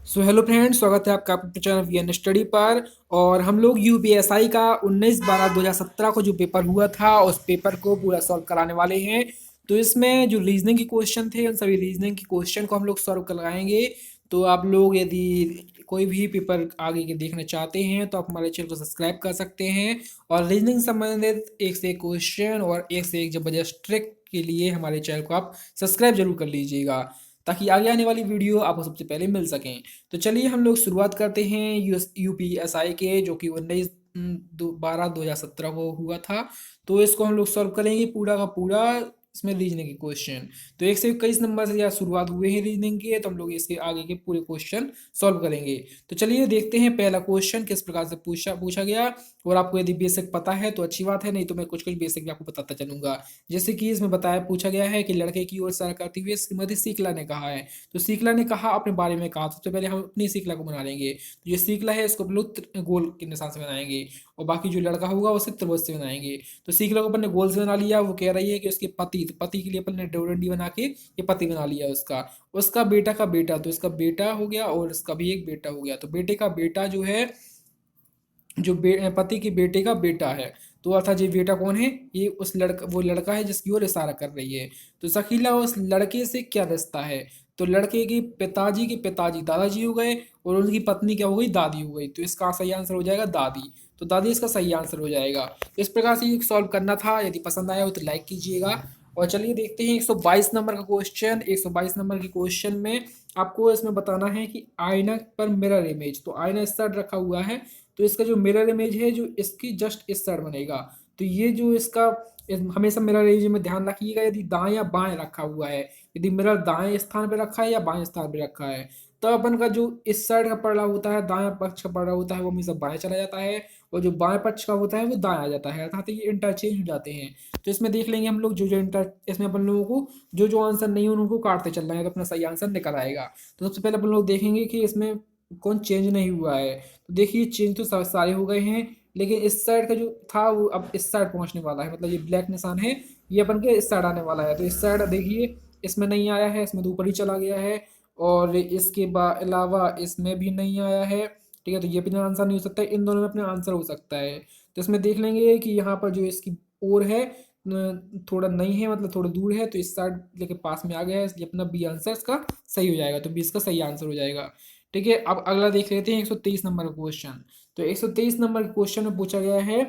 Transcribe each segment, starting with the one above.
So hello friends, स्वागत है आपका अपने चैनल वीएन स्टडी पर। और हम लोग यूपीएसआई का 19/12/2017 को जो पेपर हुआ था उस पेपर को पूरा सॉल्व कराने वाले हैं। तो इसमें जो रीजनिंग के क्वेश्चन थे उन सभी रीजनिंग के क्वेश्चन को हम लोग सॉल्व कराएंगे। तो आप लोग यदि कोई भी पेपर आगे के देखना चाहते हैं तो आप हमारे चैनल को सब्सक्राइब कर सकते हैं। और रीजनिंग संबंधित एक से एक क्वेश्चन और एक से एक जबरदस्त ट्रिक के लिए हमारे चैनल को आप सब्सक्राइब जरूर कर लीजिएगा, ताकि आगे आने वाली वीडियो आपको सबसे पहले मिल सकें। तो चलिए हम लोग शुरुआत करते हैं यूपीएसआई के, जो कि 19/12/2017 को हुआ था। तो इसको हम लोग सॉल्व करेंगे पूरा का पूरा। इसमें रीजनिंग के क्वेश्चन तो 121 नंबर से या शुरुआत हुए हैं रीजनिंग के, तो हम लोग इसके आगे के पूरे क्वेश्चन सॉल्व करेंगे। तो चलिए देखते हैं पहला क्वेश्चन किस प्रकार से पूछा पूछा गया। और आपको यदि बेसिक पता है तो अच्छी बात है, नहीं तो मैं कुछ कुछ बेसिक भी आपको बताता चलूंगा। जैसे कि इसमें बताया पूछा गया है कि लड़के की ओर इशारा करते हुए श्रीमती सीकला ने कहा है। तो सीकला ने कहा अपने बारे में कहा। सबसे पहले हम अपनी सीकला को बना लेंगे। तो ये सीकला है, इसको हम लोग गोल के निशान से बनाएंगे। और बाकी जो लड़का होगा उसे त्रिभुज से बनाएंगे। तो सीकला को अपन ने गोल से बना लिया। वो कह रही है कि उसके पति, तो पति के लिए अपन ने डोरंडी बना के ये पति बना लिया उसका। उसका बेटा का बेटा, तो इसका बेटा हो गया और इसका भी एक बेटा हो गया। तो बेटे का बेटा जो है, पति के बेटे का बेटा है। तो अर्थात ये बेटा कौन है? ये उस लड़का, वो लड़का है जिसकी ओर इशारा कर रही है। तो शकीला उस लड़के से क्या रिश्ता है? तो लड़के के पिताजी दादाजी हो गए और उनकी पत्नी क्या हो गई? दादी हो गई। तो इसका सही आंसर हो जाएगा दादी। तो दादी इसका सही आंसर हो जाएगा। तो इस प्रकार से ये सॉल्व करना था। यदि पसंद आया हो तो लाइक कीजिएगा। और चलिए देखते हैं 122 नंबर का क्वेश्चन। 122 नंबर के क्वेश्चन में आपको इसमें बताना है कि आईना पर मिरर इमेज, तो आईना इस साइड रखा हुआ है। तो इसका जो मिरर इमेज है जो इसकी जस्ट इस साइड बनेगा। तो ये जो इसका हमेशा मिरर इमेज में ध्यान रखिएगा, यदि दाएं या बाएं रखा हुआ है, यदि मिरर दाएं स्थान पे रखा है या बाएं स्थान पे रखा है, तो अपन का जो इस साइड का पड़ा होता है, दाएं पक्ष का पड़ा होता है, वो हमेशा बाएं चला जाता है। और जो बाएं पक्ष का होता है वो दाएं आ जाता है, अर्थात ये इंटरचेंज हो जाते हैं। तो इसमें देख लेंगे हम लोग जो जो इंटर इसमें अपन लोगों को जो जो आंसर नहीं है उनको काटते चलना है, तो अपना सही आंसर निकल आएगा। तो सबसे पहले अपन लोग देखेंगे कि इसमें कौन चेंज नहीं हुआ है। तो देखिए चेंज तो सारे हो गए हैं, लेकिन इस साइड का जो था वो अब इस साइड पहुंचने वाला है। मतलब ये ब्लैक निशान है, ये अपन के इस साइड आने वाला है। तो इस साइड देखिए इसमें नहीं आया है, इसमें तो ऊपर ही चला गया है। और इसके अलावा इसमें भी नहीं आया है। ठीक है, तो ये अपना आंसर नहीं हो सकता, इन दोनों में अपना आंसर हो सकता है। तो इसमें देख लेंगे कि यहाँ पर जो इसकी ओर है थोड़ा नहीं है, मतलब थोड़ा दूर है। तो इस साइड लेके पास में आ गया है, इसलिए अपना बी आंसर इसका सही हो जाएगा। तो 20 का सही आंसर हो जाएगा। ठीक है, अब अगला देख लेते हैं 123 नंबर का क्वेश्चन। तो 123 नंबर के क्वेश्चन में पूछा गया है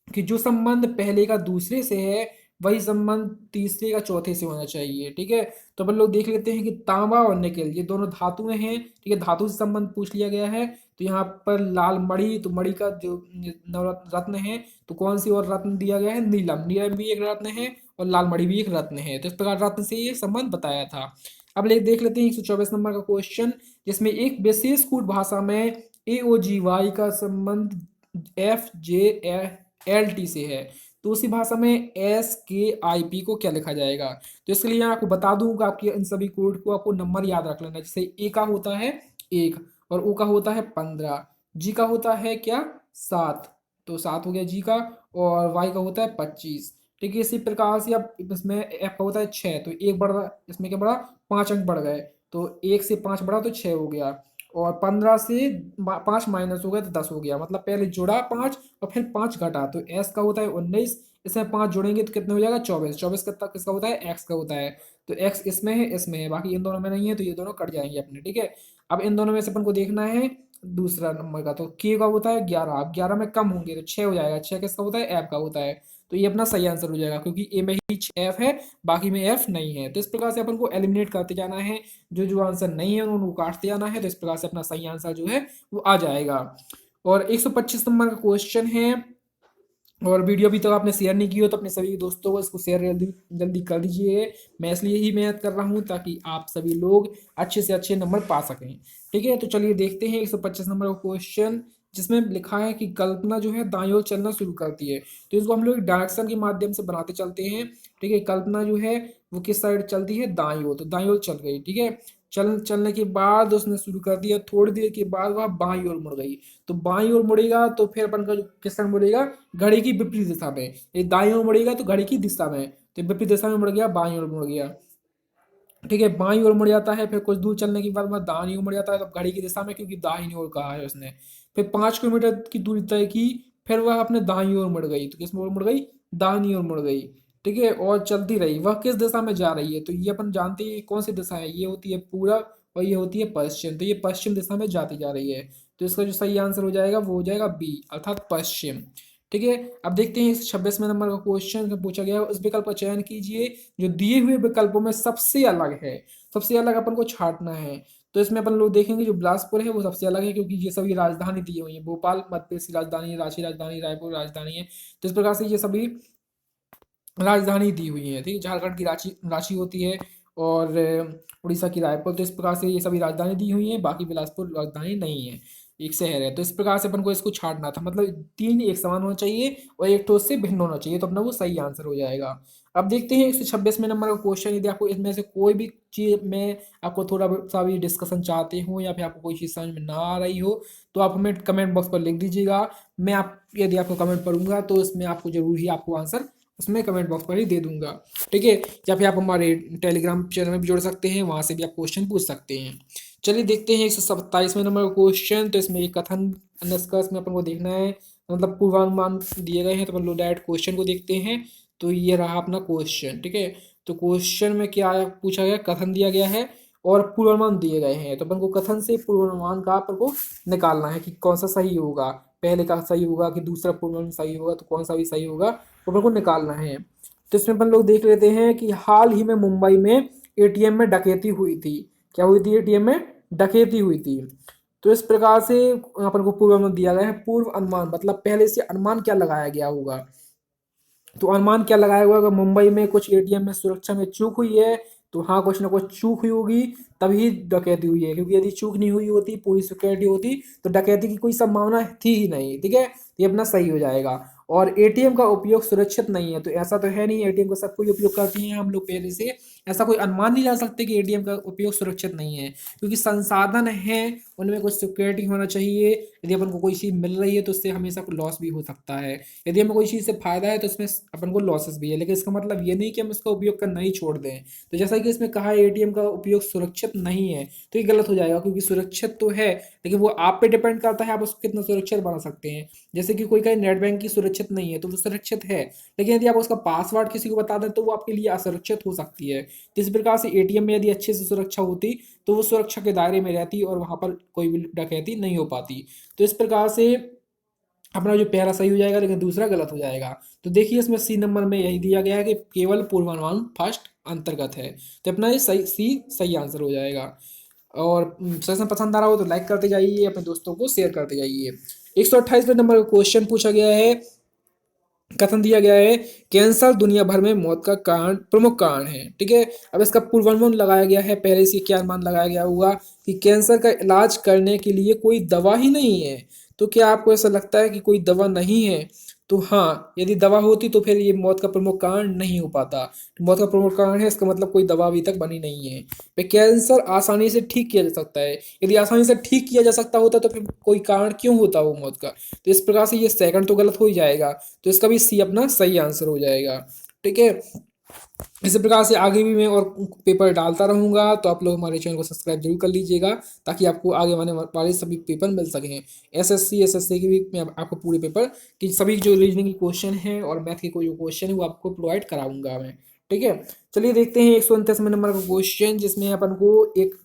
कि जो संबंध पहले का दूसरे से है वही संबंध तीसरे का चौथे से होना चाहिए। ठीक है, तो अपन लोग देख लेते हैं कि तांबा और निकेल ये दोनों धातुएं हैं। ठीक है, धातु से संबंध पूछ लिया गया है। तो यहाँ पर लाल मणि, तो मणि का जो नवरत्न रत्न है, तो कौन सी और रत्न दिया गया है? नीलम। नीलम भी एक रत्न है और लाल मणि भी एक रत्न है। तो इस प्रकार रत्न से ये संबंध बताया था। अब देख लेते हैं 124 नंबर का क्वेश्चन, जिसमें एक विशेष कूट भाषा में AOGY का संबंध FJLT से है। तो उसी भाषा में SKIP को क्या लिखा जाएगा? तो इसके लिए आपको बता दूं कि आपके इन सभी कोड को आपको नंबर याद रख लेना। जैसे ए का होता है 1, और ओ का होता है 15, जी का होता है क्या? 7। तो 7 हो गया जी का। और वाई का होता है 25। ठीक है, इसी प्रकार से अब इसमें एफ का होता है 6। तो एक बढ़ रहा, इसमें क्या बढ़ा? 5 अंक बढ़ गए। तो 1 से 5 बढ़ा तो 6 हो गया। और 15 से 5 माइनस हो गया तो 10 हो गया। मतलब पहले जुड़ा 5 और फिर 5 घटा। तो एस का होता है 19, इसमें 5 जोड़ेंगे तो कितना हो जाएगा? 24। 24 किसका होता है? एक्स का होता है। तो एक्स इसमें है, इसमें है, बाकी इन दोनों में नहीं है, तो ये दोनों कट जाएंगे अपने। ठीक है, अब इन दोनों में से अपन को देखना है दूसरा नंबर का। तो के का होता है 11। अब 11 में कम होंगे तो 6 हो जाएगा। 6 किसका होता है? एफ का होता है। तो ये अपना सही आंसर हो जाएगा, क्योंकि ए में ही एफ है, बाकी में एफ नहीं है। तो इस प्रकार से अपन को एलिमिनेट करते जाना है, जो जो आंसर नहीं है उनको काटते जाना है। तो इस प्रकार से अपना सही आंसर जो है वो आ जाएगा। और 125 नंबर का क्वेश्चन है। और वीडियो अभी तक आपने शेयर नहीं की हो तो अपने सभी दोस्तों को इसको शेयर जल्दी जल्दी कर दीजिए। मैं इसलिए ही मेहनत कर रहा हूँ ताकि आप सभी लोग अच्छे से अच्छे नंबर पा सकें। ठीक है, तो चलिए देखते हैं 125 नंबर का क्वेश्चन, जिसमें लिखा है कि कल्पना जो है दाईं ओर चलना शुरू करती है। तो इसको हम लोग डायरेक्शन के माध्यम से बनाते चलते हैं। ठीक है, कल्पना जो है वो किस साइड चलती है? दाईं ओर। तो दाईं ओर चल गई। ठीक है, चलने के बाद उसने शुरू कर दिया, थोड़ी देर के बाद वह बाईं ओर मुड़ गई। तो बाईं ओर मुड़ेगा तो फिर अपन का जो किस तरह मुड़ेगा? घड़ी की विपरीत दिशा में। ये दाईं ओर मुड़ेगा तो घड़ी की दिशा में, तो विपरीत दिशा में मुड़ गया, बाईं ओर मुड़ गया। ठीक है, बाईं ओर मुड़ जाता है, फिर कुछ दूर चलने के बाद वह दाहिनी ओर मुड़ जाता है, तो घड़ी की दिशा में, क्योंकि दाहिनी ओर कहा है उसने। फिर 5 किलोमीटर की दूरी तय की, फिर वह अपने दाहिनी ओर मुड़ गई, तो किस ओर मुड़ गई, दाहिनी ओर मुड़ गई। ठीक है, और चलती रही, वह किस दिशा में जा रही है, तो ये अपन जानते हैं कौन सी दिशा है, ये होती है पूरब और ये होती है पश्चिम, तो ये पश्चिम दिशा में जाती जा रही है। तो इसका जो सही आंसर हो जाएगा वो हो जाएगा बी, अर्थात पश्चिम। ठीक है, अब देखते हैं इस 26वें नंबर का क्वेश्चन पूछा गया है, उस विकल्प का चयन कीजिए जो दिए हुए विकल्पों में सबसे अलग है। सबसे अलग अपन को छांटना है। तो इसमें अपन लोग देखेंगे जो बिलासपुर है वो सबसे अलग है, क्योंकि ये सभी राजधानी दी हुई है, भोपाल मध्य प्रदेश की राजधानी है, रांची राजधानी, रायपुर राजधानी है। तो इस प्रकार से ये सभी राजधानी दी हुई है। ठीक है, झारखंड की रांची रांची होती है, और उड़ीसा की रायपुर। तो इस प्रकार से ये सभी राजधानी दी हुई है, बाकी बिलासपुर राजधानी नहीं है, एक शहर है। तो इस प्रकार से अपन को इसको छांटना था, मतलब तीन एक समान होना चाहिए और एक ठोस से भिन्न होना चाहिए, तो अपना वो सही आंसर हो जाएगा। अब देखते हैं 126वें नंबर का क्वेश्चन। यदि आपको इसमें से कोई भी चीज में आपको थोड़ा सा भी डिस्कशन चाहते हो, या फिर आपको कोई चीज समझ में ना आ रही हो, तो आप हमें कमेंट बॉक्स पर लिख दीजिएगा। मैं आप यदि आपको कमेंट पढ़ूंगा तो इसमें आपको जरूर ही आपको आंसर उसमें कमेंट बॉक्स पर ही दे दूंगा। ठीक है, या फिर आप हमारे टेलीग्राम चैनल में भी जुड़ सकते हैं, वहां से भी आप क्वेश्चन पूछ सकते हैं। चलिए देखते हैं 127वें नंबर का क्वेश्चन। तो इसमें एक कथन निष्कर्ष में अपन को देखना है, मतलब पूर्वानुमान दिए गए हैं, तो अपन लोग डायरेक्ट क्वेश्चन को देखते हैं। तो ये रहा अपना क्वेश्चन। ठीक है, तो क्वेश्चन में क्या पूछा गया, कथन दिया गया है और पूर्वानुमान दिए गए हैं। तो अपन को कथन से पूर्वानुमान का अपन को निकालना है कि कौन सा सही होगा, पहले का सही होगा कि दूसरा पूर्वानुमान सही होगा, तो कौन सा भी सही होगा वो अपन को निकालना है। तो इसमें अपन लोग देख लेते हैं कि हाल ही में मुंबई में एटीएम में डकैती हुई थी। क्या हुई थी, एटीएम में डकैती हुई थी। तो इस प्रकार से अपन को पूर्व अनुमान दिया गया है। पूर्व अनुमान मतलब पहले से अनुमान क्या लगाया गया होगा। तो अनुमान क्या लगाया हुआ है, अगर मुंबई में कुछ एटीएम में सुरक्षा में चूक हुई है, तो हाँ कुछ ना कुछ चूक हुई होगी, तभी डकैती हुई है। क्योंकि यदि चूक नहीं हुई होती, पूरी सिक्योरिटी होती, तो डकैती की कोई संभावना थी ही नहीं। ठीक है, तो ये अपना सही हो जाएगा। और एटीएम का उपयोग सुरक्षित नहीं है, तो ऐसा तो है नहीं, एटीएम का सब कोई उपयोग करते हैं हम लोग पहले से। ऐसा कोई अनुमान नहीं लगा सकते कि एटीएम का उपयोग सुरक्षित नहीं है, क्योंकि संसाधन है, उनमें कुछ सिक्योरिटी होना चाहिए। यदि अपन को कोई चीज़ मिल रही है तो उससे हमेशा लॉस भी हो सकता है, यदि हमें कोई चीज़ से फायदा है तो उसमें अपन को लॉसेस भी है। लेकिन इसका मतलब ये नहीं कि हम इसका उपयोग करना ही छोड़ दें। तो जैसा कि इसमें कहा है एटीएम का उपयोग सुरक्षित नहीं है, तो ये गलत हो जाएगा, क्योंकि सुरक्षित तो है, लेकिन वो आप पे डिपेंड करता है आप उसको कितना सुरक्षित बना सकते हैं। जैसे कि कोई कहीं नेट बैंकिंग सुरक्षित नहीं है, तो वो सुरक्षित है, लेकिन यदि आप उसका पासवर्ड किसी को बता दें तो वो आपके लिए असुरक्षित हो सकती है। इस प्रकार से एटीएम में यदि अच्छे से सुरक्षा होती, तो वो सुरक्षा के दायरे में रहती और वहां पर कोई भी डकैती नहीं हो पाती। तो इस प्रकार से अपना जो पहला सही हो जाएगा, लेकिन दूसरा गलत हो जाएगा। तो देखिए इसमें सी नंबर में यही दिया गया है कि केवल पूर्वानुमान फर्स्ट अंतर्गत है, तो अपना ये सही सी सही आंसर हो जाएगा। और सेशन पसंद आ रहा हो तो लाइक करते जाइए, अपने दोस्तों को शेयर करते जाइए। 128वें नंबर का क्वेश्चन पूछा गया है, कथन दिया गया है, कैंसर दुनिया भर में मौत का कारण, प्रमुख कारण है। ठीक है, अब इसका पूर्वानुमान लगाया गया है, पहले से क्या अनुमान लगाया गया होगा कि कैंसर का इलाज करने के लिए कोई दवा ही नहीं है। तो क्या आपको ऐसा लगता है कि कोई दवा नहीं है, तो हाँ, यदि दवा होती तो फिर ये मौत का प्रमुख कारण नहीं हो पाता। तो मौत का प्रमुख कारण है, इसका मतलब कोई दवा अभी तक बनी नहीं है। पे कैंसर आसानी से ठीक किया जा सकता है, यदि आसानी से ठीक किया जा सकता होता तो फिर कोई कारण क्यों होता वो मौत का। तो इस प्रकार से ये सेकंड तो गलत हो ही जाएगा, तो इसका भी सी अपना सही आंसर हो जाएगा। ठीक है, इसी प्रकार से आगे भी मैं और पेपर डालता रहूंगा, तो आप लोग हमारे चैनल को सब्सक्राइब जरूर कर लीजिएगा, ताकि आपको आगे आने वाले सभी पेपर मिल सकें। एसएससी की भी मैं आपको पूरे पेपर की सभी जो रीजनिंग की क्वेश्चन है और मैथ के कोई जो क्वेश्चन है वो आपको प्रोवाइड कराऊंगा मैं। ठीक है, चलिए देखते हैं 129वें नंबर का क्वेश्चन, जिसमें अपन को एक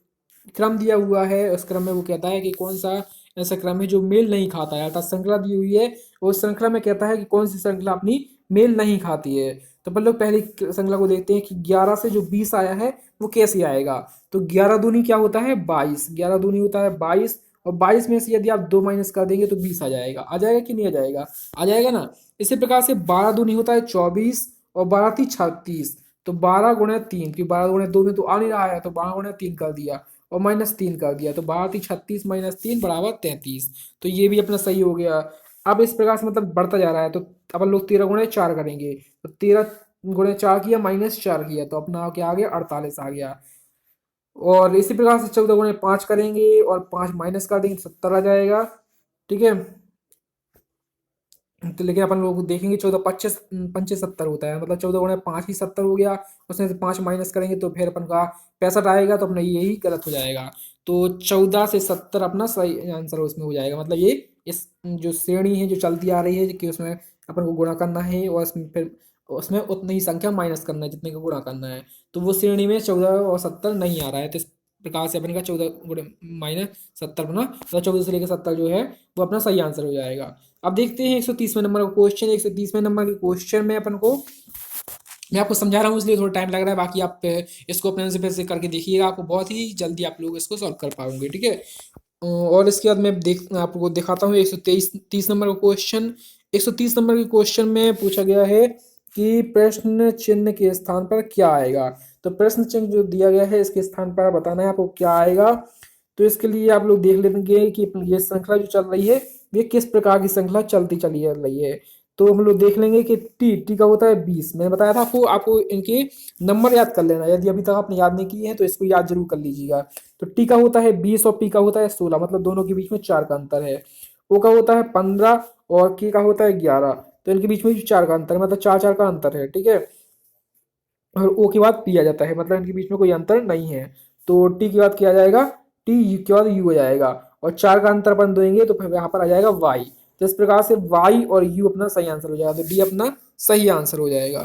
क्रम दिया हुआ है। उस क्रम में वो कहता है कि कौन सा ऐसा क्रम है जो मेल नहीं खाता है, अर्थात श्रृंखला दी हुई है, उस श्रृंखला में कहता है कि कौन सी श्रृंखला अपनी मेल नहीं खाती है। तो अपन लोग पहली श्रृंखला को देखते हैं कि 11 से जो 20 आया है वो कैसे आएगा। तो 11 दूनी क्या होता है, 22, 11 दूनी होता है 22, और 22 में से यदि आप 2 माइनस कर देंगे तो 20 आ जाएगा कि नहीं आ जाएगा, आ जाएगा ना। इसी प्रकार से 12 दूनी होता है 24, और 12 × 36, तो 12 × 3, क्योंकि 12 × 2 में तो आ नहीं रहा है, तो 12 × 3 कर दिया और -3 कर दिया, तो 12×3 = 36 -3 = 33। तो ये भी अपना सही हो गया। अब इस प्रकार से मतलब बढ़ता जा रहा है, तो अपन लोग 13 × 4 करेंगे, तो 13 × 4 किया -4 किया, तो अपना क्या आ गया, 48 आ गया। और इसी प्रकार से 14 × 5 करेंगे और 5 माइनस कर देंगे, 70 आ जाएगा। ठीक है, तो लेकिन अपन लोग देखेंगे 14 25 25 70 होता है, मतलब 14 गुणे 5 ही 70 हो गया। उसमें से 5 माइनस करेंगे तो फिर अपन का 65 आएगा, तो अपना यही गलत हो जाएगा। तो 14 से 70 अपना सही आंसर उसमें हो जाएगा। मतलब ये इस जो श्रेणी है जो चलती आ रही है कि उसमें अपन को गुणा करना है और उसमें फिर उसमें उतनी ही संख्या माइनस करना है जितने का गुणा करना है। तो वो श्रेणी में 14 और 70 नहीं आ रहा है, तो इस प्रकार से अपन का 14 गुणे माइनस 70 बना, तो 14 से लेकर 70 जो है वो अपना सही आंसर हो जाएगा। अब देखते हैं 130वें नंबर का क्वेश्चन। 130वें नंबर के क्वेश्चन में अपन को, मैं आपको समझा रहा हूँ इसलिए थोड़ा टाइम लग रहा है, बाकी आप इसको अपने से फिर से करके देखिएगा, आपको बहुत ही जल्दी आप लोग इसको सॉल्व कर पाओगे, ठीक है। और इसके बाद मैं आपको दिखाता हूँ 130 नंबर का क्वेश्चन। 130 नंबर के क्वेश्चन में पूछा गया है कि प्रश्न चिन्ह के स्थान पर क्या आएगा। तो प्रश्न चिन्ह जो दिया गया है इसके स्थान पर बताना है आपको क्या आएगा। तो इसके लिए आप लोग देख लेंगे कि ये श्रृंखला जो चल रही है ये किस प्रकार की श्रृंखला चलती चली आ रही है। तो हम लोग देख लेंगे कि टी का होता है 20। मैंने बताया था आपको, इनके नंबर याद कर लेना, यदि अभी तक आपने याद नहीं किए हैं तो इसको याद जरूर कर लीजिएगा। तो टी का होता है 20 और पी का होता है 16, मतलब दोनों के बीच में 4 का अंतर है। ओ का होता है 15 और के का होता है 11, तो इनके बीच में भी 4 का अंतर है, मतलब 4 का अंतर है, ठीक है। और ओ के बाद पी आ जाता है, मतलब इनके बीच में कोई अंतर नहीं है। तो टी के बाद क्या आ जाएगा, टी यू के बाद यू आ जाएगा, और 4 का अंतर अपन देंगे तो फिर यहाँ पर आ जाएगा वाई। तो इस प्रकार से वाई और यू अपना सही आंसर हो जाएगा, तो डी अपना सही आंसर हो जाएगा।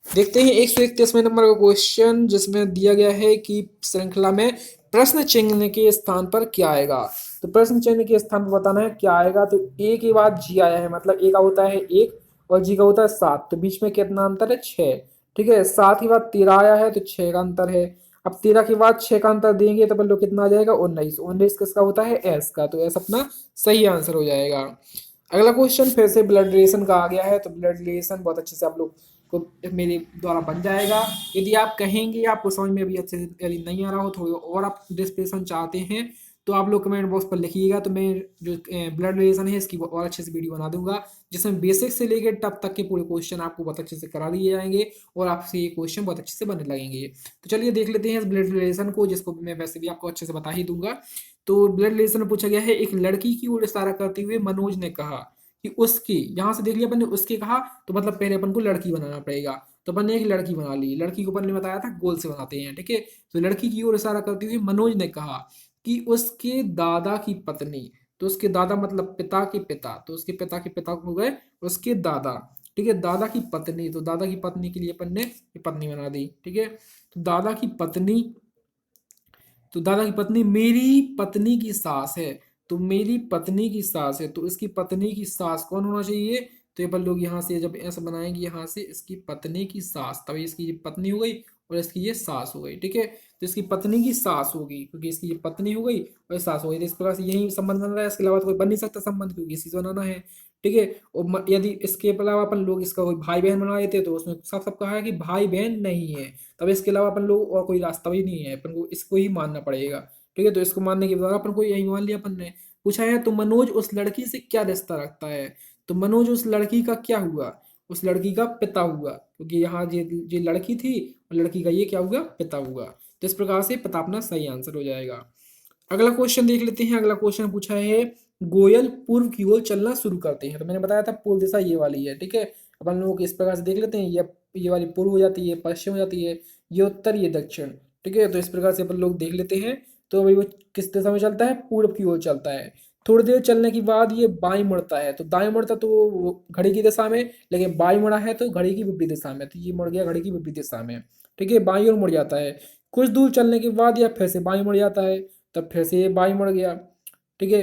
देखते हैं 131वें नंबर का क्वेश्चन, जिसमें दिया गया है कि श्रृंखला में प्रश्न चिन्ह के स्थान पर क्या आएगा। तो प्रश्न चिन्ह के स्थान पर बताना है क्या आएगा। तो ए के बाद जी आया है, मतलब ए का होता है 1 और जी का होता है 7, तो बीच में कितना अंतर है 6, ठीक है। 7 के बाद 13 आया है तो 6 का अंतर है। अब 13 के बाद 6 का अंतर देंगे तो लोग कितना आ जाएगा 19। 19 किसका होता है एस का, तो एस अपना सही आंसर हो जाएगा। अगला क्वेश्चन फिर से ब्लड रिलेशन का आ गया है, तो ब्लड रिलेशन बहुत अच्छे से आप लोग को मेरे द्वारा बन जाएगा। यदि आप कहेंगे आपको समझ में भी अच्छे से यदि नहीं आ रहा हो, थोड़ी और आप डिस्कशन चाहते हैं तो आप लोग कमेंट बॉक्स पर लिखिएगा, तो मैं जो ब्लड रिलेशन है इसकी और अच्छे से वीडियो बना दूंगा, जिसमें बेसिक से लेकर टॉप तक के पूरे क्वेश्चन आपको बहुत अच्छे से करा दिए जाएंगे और आपसे ये क्वेश्चन बहुत अच्छे से बनने लगेंगे। तो चलिए देख लेते हैं इस ब्लड रिलेशन को, जिसको मैं वैसे भी आपको अच्छे से बता ही दूंगा। तो ब्लड रिलेशन में पूछा गया है, एक लड़की की ओर इशारा करते हुए मनोज ने कहा कि उसकी, यहां से देख लिया अपन ने उसके कहा, तो मतलब पहले अपन को लड़की बनाना पड़ेगा। तो अपन ने एक लड़की बना ली, लड़की को अपन ने बताया था गोल से बनाते हैं, ठीक है। तो लड़की की ओर इशारा करते हुए मनोज ने कहा कि उसके दादा की पत्नी, तो उसके दादा मतलब पिता के पिता, तो उसके पिता के पिता हो गए उसके दादा, ठीक है। दादा की पत्नी, तो दादा की पत्नी के लिए अपन ने ये पत्नी बना दी, ठीक है। तो दादा की पत्नी, तो दादा की पत्नी मेरी पत्नी की सास है, तो मेरी पत्नी की सास है, तो इसकी पत्नी की सास कौन होना चाहिए। तो ये अपन लोग यहाँ से जब ऐसा बनाएंगे, यहाँ से इसकी पत्नी की सास, तभी इसकी ये पत्नी हो गई और इसकी ये सास हो गई, ठीक है। तो इसकी पत्नी की सास होगी क्योंकि इसकी ये पत्नी हो गई और ये सास हो गई, तो इस प्रकार से यही संबंध बन रहा है, इसके अलावा तो कोई बन नहीं सकता संबंध, क्योंकि इसी से बनाना है, ठीक है। और यदि इसके अलावा अपन लोग इसका कोई भाई बहन बना देते तो उसमें साफ साफ कहा है कि भाई बहन नहीं है, तब इसके अलावा अपन लोग और कोई रास्ता भी नहीं है, अपन को इसको ही मानना पड़ेगा, ठीक है। तो इसको मानने के बाद अपन को यही मान लिया अपन ने। पूछा है तो मनोज उस लड़की से क्या रिश्ता रखता है। तो मनोज उस लड़की का क्या हुआ, उस लड़की का पिता हुआ, क्योंकि यहाँ ये लड़की थी और लड़की का ये क्या हुआ पिता हुआ। तो इस प्रकार से पिता अपना सही आंसर हो जाएगा। अगला क्वेश्चन देख लेते हैं। अगला क्वेश्चन पूछा है, गोयल पूर्व की ओर चलना शुरू करते हैं। तो मैंने बताया था पूर्व दिशा ये वाली है, ठीक है। अपन लोग इस प्रकार से देख लेते हैं, ये वाली पूर्व हो जाती है, पश्चिम हो जाती है, ये उत्तर, ये दक्षिण, ठीक है। तो इस प्रकार से अपन लोग देख लेते हैं। तो भाई वो किस दिशा में चलता है, पूर्व की ओर चलता है। थोड़ी देर चलने के बाद ये बाएं मुड़ता है, तो दाएं मुड़ता तो वो घड़ी की दिशा में, लेकिन बाएं मुड़ा है तो घड़ी की विपरीत दिशा में, तो ये मुड़ गया घड़ी की विपरीत दिशा में, ठीक है, बाईं ओर मुड़ जाता है। कुछ दूर चलने के बाद यह फिर से बाईं मुड़ जाता है, तब फिर से ये बाईं मुड़ गया, ठीक है।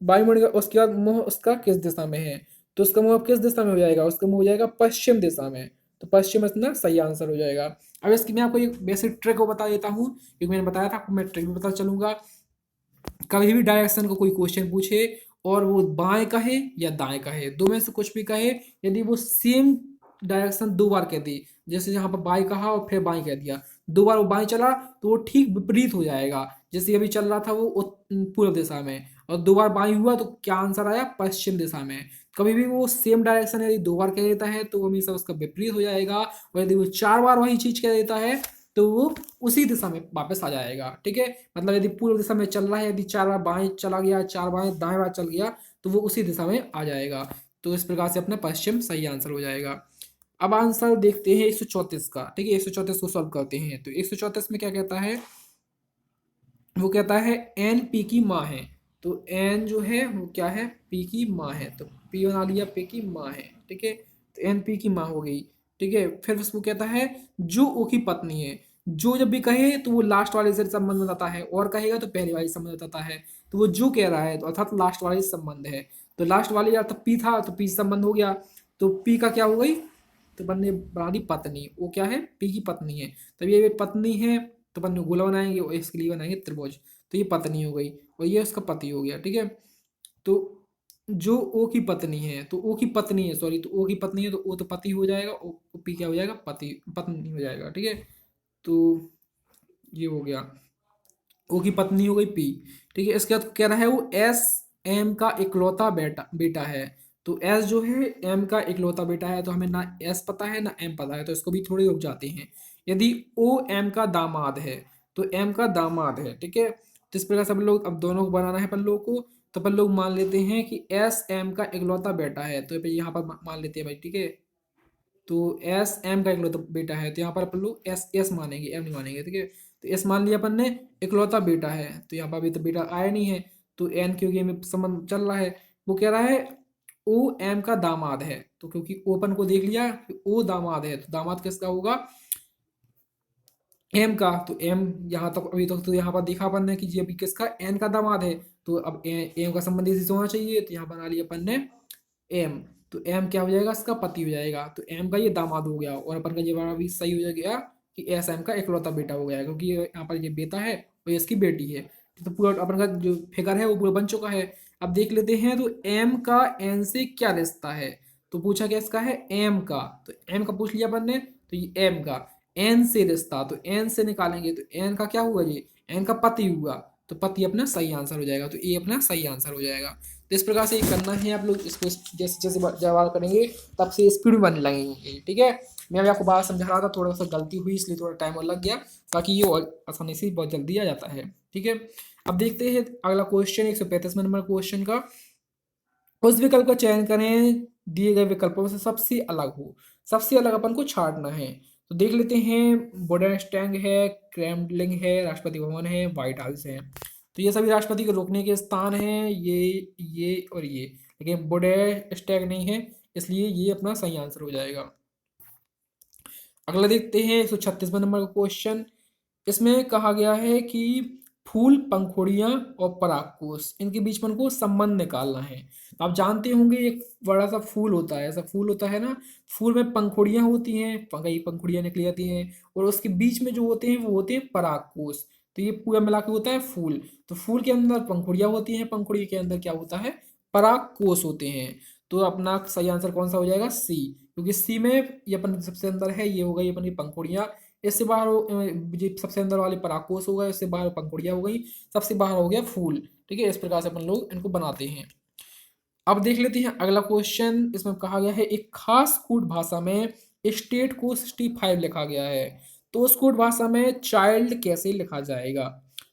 बाईं मुड़ गया, उसके बाद मुंह उसका किस दिशा में है, तो उसका मुंह अब किस दिशा में हो जाएगा, उसका मुंह हो जाएगा पश्चिम दिशा में, तो पश्चिम इसमें सही आंसर हो जाएगा। अब इसकी मैं आपको एक बेसिक ट्रिक को बता देता हूँ, क्योंकि मैंने बताया था आपको, मैं ट्रिक भी बता चलूंगा। कभी भी डायरेक्शन को कोई क्वेश्चन पूछे और वो बाएं कहे या दाएं कहे, दो में से कुछ भी कहे, यदि वो सेम डायरेक्शन दो बार कह दी, जैसे यहाँ पर बाएं कहा और फिर बाएं कह दिया, दो बार वो बाएं चला तो वो ठीक विपरीत हो जाएगा। जैसे अभी चल रहा था वो पूर्व दिशा में, और दो बार बाएं हुआ तो क्या आंसर आया पश्चिम दिशा में। कभी भी वो सेम डायरेक्शन यदि दो बार कह देता है तो हमेशा उसका विपरीत हो जाएगा, और यदि वो चार बार वही चीज कह देता है तो वो उसी दिशा में वापस आ जाएगा, ठीक है। मतलब यदि पूर्व दिशा में चल रहा है, यदि चार बार बाएं चला गया, चार बार दाएं बार चल गया, तो वो उसी दिशा में आ जाएगा। तो इस प्रकार से अपना पश्चिम सही आंसर हो जाएगा। अब आंसर देखते हैं 134 का। ठीक है, 134 को सॉल्व करते हैं। तो 134 में क्या कहता है, वो कहता है एन पी की माँ है। तो एन जो है वो क्या है, पी की माँ है। तो पी बना लिया, पी की माँ है। ठीक है, तो एन पी की माँ हो गई। ठीक है, फिर उसको कहता है जो ओ की पत्नी है। जो जब भी कहे तो वो लास्ट वाले से संबंध बताता है, और कहेगा तो पहले वाले से संबंध बताता है। तो वो जो कह रहा है तो अर्थात लास्ट वाले से संबंध है। तो लास्ट वाले अर्थात पी था, तो पी से संबंध हो गया। तो पी का क्या हो गई, तो बनने बना दी पत्नी। वो क्या है, पी की पत्नी है। तब ये पत्नी है, तो अपन गोला बनाएंगे और इसके लिए बनाएंगे त्रिभुज। तो ये पत्नी हो गई और ये उसका पति हो गया। ठीक है, तो जो ओ की पत्नी है, तो ओ की पत्नी है, सॉरी, तो ओ की पत्नी है, तो ओ तो पति हो जाएगा, ओ पी क्या हो जाएगा, पति पत्नी हो जाएगा। ठीक है, तो ये हो गया, ओ की पत्नी हो गई पी। ठीक है, इसके बाद कह रहा है वो एस एम का इकलौता बेटा बेटा है। तो एस जो है एम का इकलौता बेटा है, तो हमें ना एस पता है ना एम पता है, तो इसको भी थोड़ी रुक जाते हैं। यदि ओ एम का दामाद है, तो एम का दामाद है। ठीक है, तो इस प्रकार से हम लोग अब दोनों को बनाना है अपन लोग को। तो अपन लोग मान लेते हैं कि एस एम का इकलौता बेटा है, तो यहाँ पर मान लेते हैं भाई। ठीक है, तो एस एम का इकलौता बेटा है, तो यहाँ पर अपन लोग एस एस मानेंगे, एम नहीं मानेंगे। ठीक है, तो एस मान लिया अपन ने, इकलौता बेटा है, तो यहाँ पर अभी तो बेटा आया नहीं है। तो एन क्योंकि में संबंध चल रहा है, वो कह रहा है ओ एम का दामाद है। तो क्योंकि ओपन को देख लिया कि ओ दामाद है, तो दामाद किसका होगा, एम का। तो एम यहाँ तक अभी तक तो यहाँ पर देखा अपन ने कि ये अभी किसका, एन का दामाद है। तो अब एम का संबंध इसी से होना चाहिए, तो यहाँ बना लिया अपन ने एम। तो एम क्या हो जाएगा, इसका पति हो जाएगा। तो एम का ये दामाद हो गया, और अपन का ये वाला भी सही हो गया कि एस एम का इकलौता बेटा हो गया, क्योंकि यहाँ पर ये बेटा है और ये इसकी बेटी है। तो पूरा अपन का जो फिगर है वो पूरा बन चुका है। अब देख लेते हैं, तो एम का एन से क्या रिश्ता है। तो पूछा क्या इसका है, एम का। तो एम का पूछ लिया अपन ने, तो ये एम का एन से रिश्ता, तो एन से निकालेंगे, तो एन का क्या हुआ, ये एन का पति हुआ। तो पति अपना सही आंसर हो जाएगा, तो ए अपना सही आंसर हो जाएगा। तो इस प्रकार से ये करना है आप लोग इसको, जैसे जैसे जवाब करेंगे तब से स्पीड में बनने लगेंगे। ठीक है, मैं अभी आपको बात समझा रहा था, थोड़ा सा गलती हुई इसलिए थोड़ा टाइम और लग गया, बाकी ये और आसानी से बहुत जल्दी आ जाता है। ठीक है, अब देखते हैं अगला क्वेश्चन 135 नंबर क्वेश्चन का। उस विकल्प का चयन करें दिए गए विकल्पों से सबसे अलग हो। सबसे अलग अपन को छांटना है। तो देख लेते हैं, बोडेनस्टैंग है, क्रेमलिन है, राष्ट्रपति भवन है, व्हाइट हाउस है। तो ये सभी राष्ट्रपति के रुकने के स्थान हैं, ये और ये। लेकिन बोडेनस्टैंग नहीं है, इसलिए ये अपना सही आंसर हो जाएगा। अगला देखते हैं 136वां नंबर का क्वेश्चन। इसमें कहा गया है कि फूल, पंखुड़ियां और परागकोश, इनके बीच में उनको संबंध निकालना है। आप जानते होंगे एक बड़ा सा फूल होता है, ऐसा फूल होता है ना, फूल में पंखुड़ियां होती हैं, कई पंखुड़ियां निकली जाती हैं, और उसके बीच में जो होते हैं वो होते हैं परागकोश। तो ये पूरा मिला के होता है फूल। तो फूल के अंदर पंखुड़ियां होती हैं, पंखुड़ी के अंदर क्या होता है, परागकोश होते हैं। तो अपना सही आंसर कौन सा हो जाएगा, सी। क्योंकि सी में ये अपन सबसे अंदर है, ये हो गई अपन की पंखुड़ियां। इससे बाहर जो सबसे अंदर वाले परागकोश हो गए, इससे बाहर पंखुड़ियां हो गई, सबसे बाहर हो गया फूल। ठीक है, इस प्रकार से अपन लोग इनको बनाते हैं। अब देख लेते हैं अगला क्वेश्चन। इसमें कहा गया है एक खास कूट भाषा में स्टेट को 65 लिखा गया है, तो उस कूट भाषा में चाइल्ड कैसे लिखा जाएगा।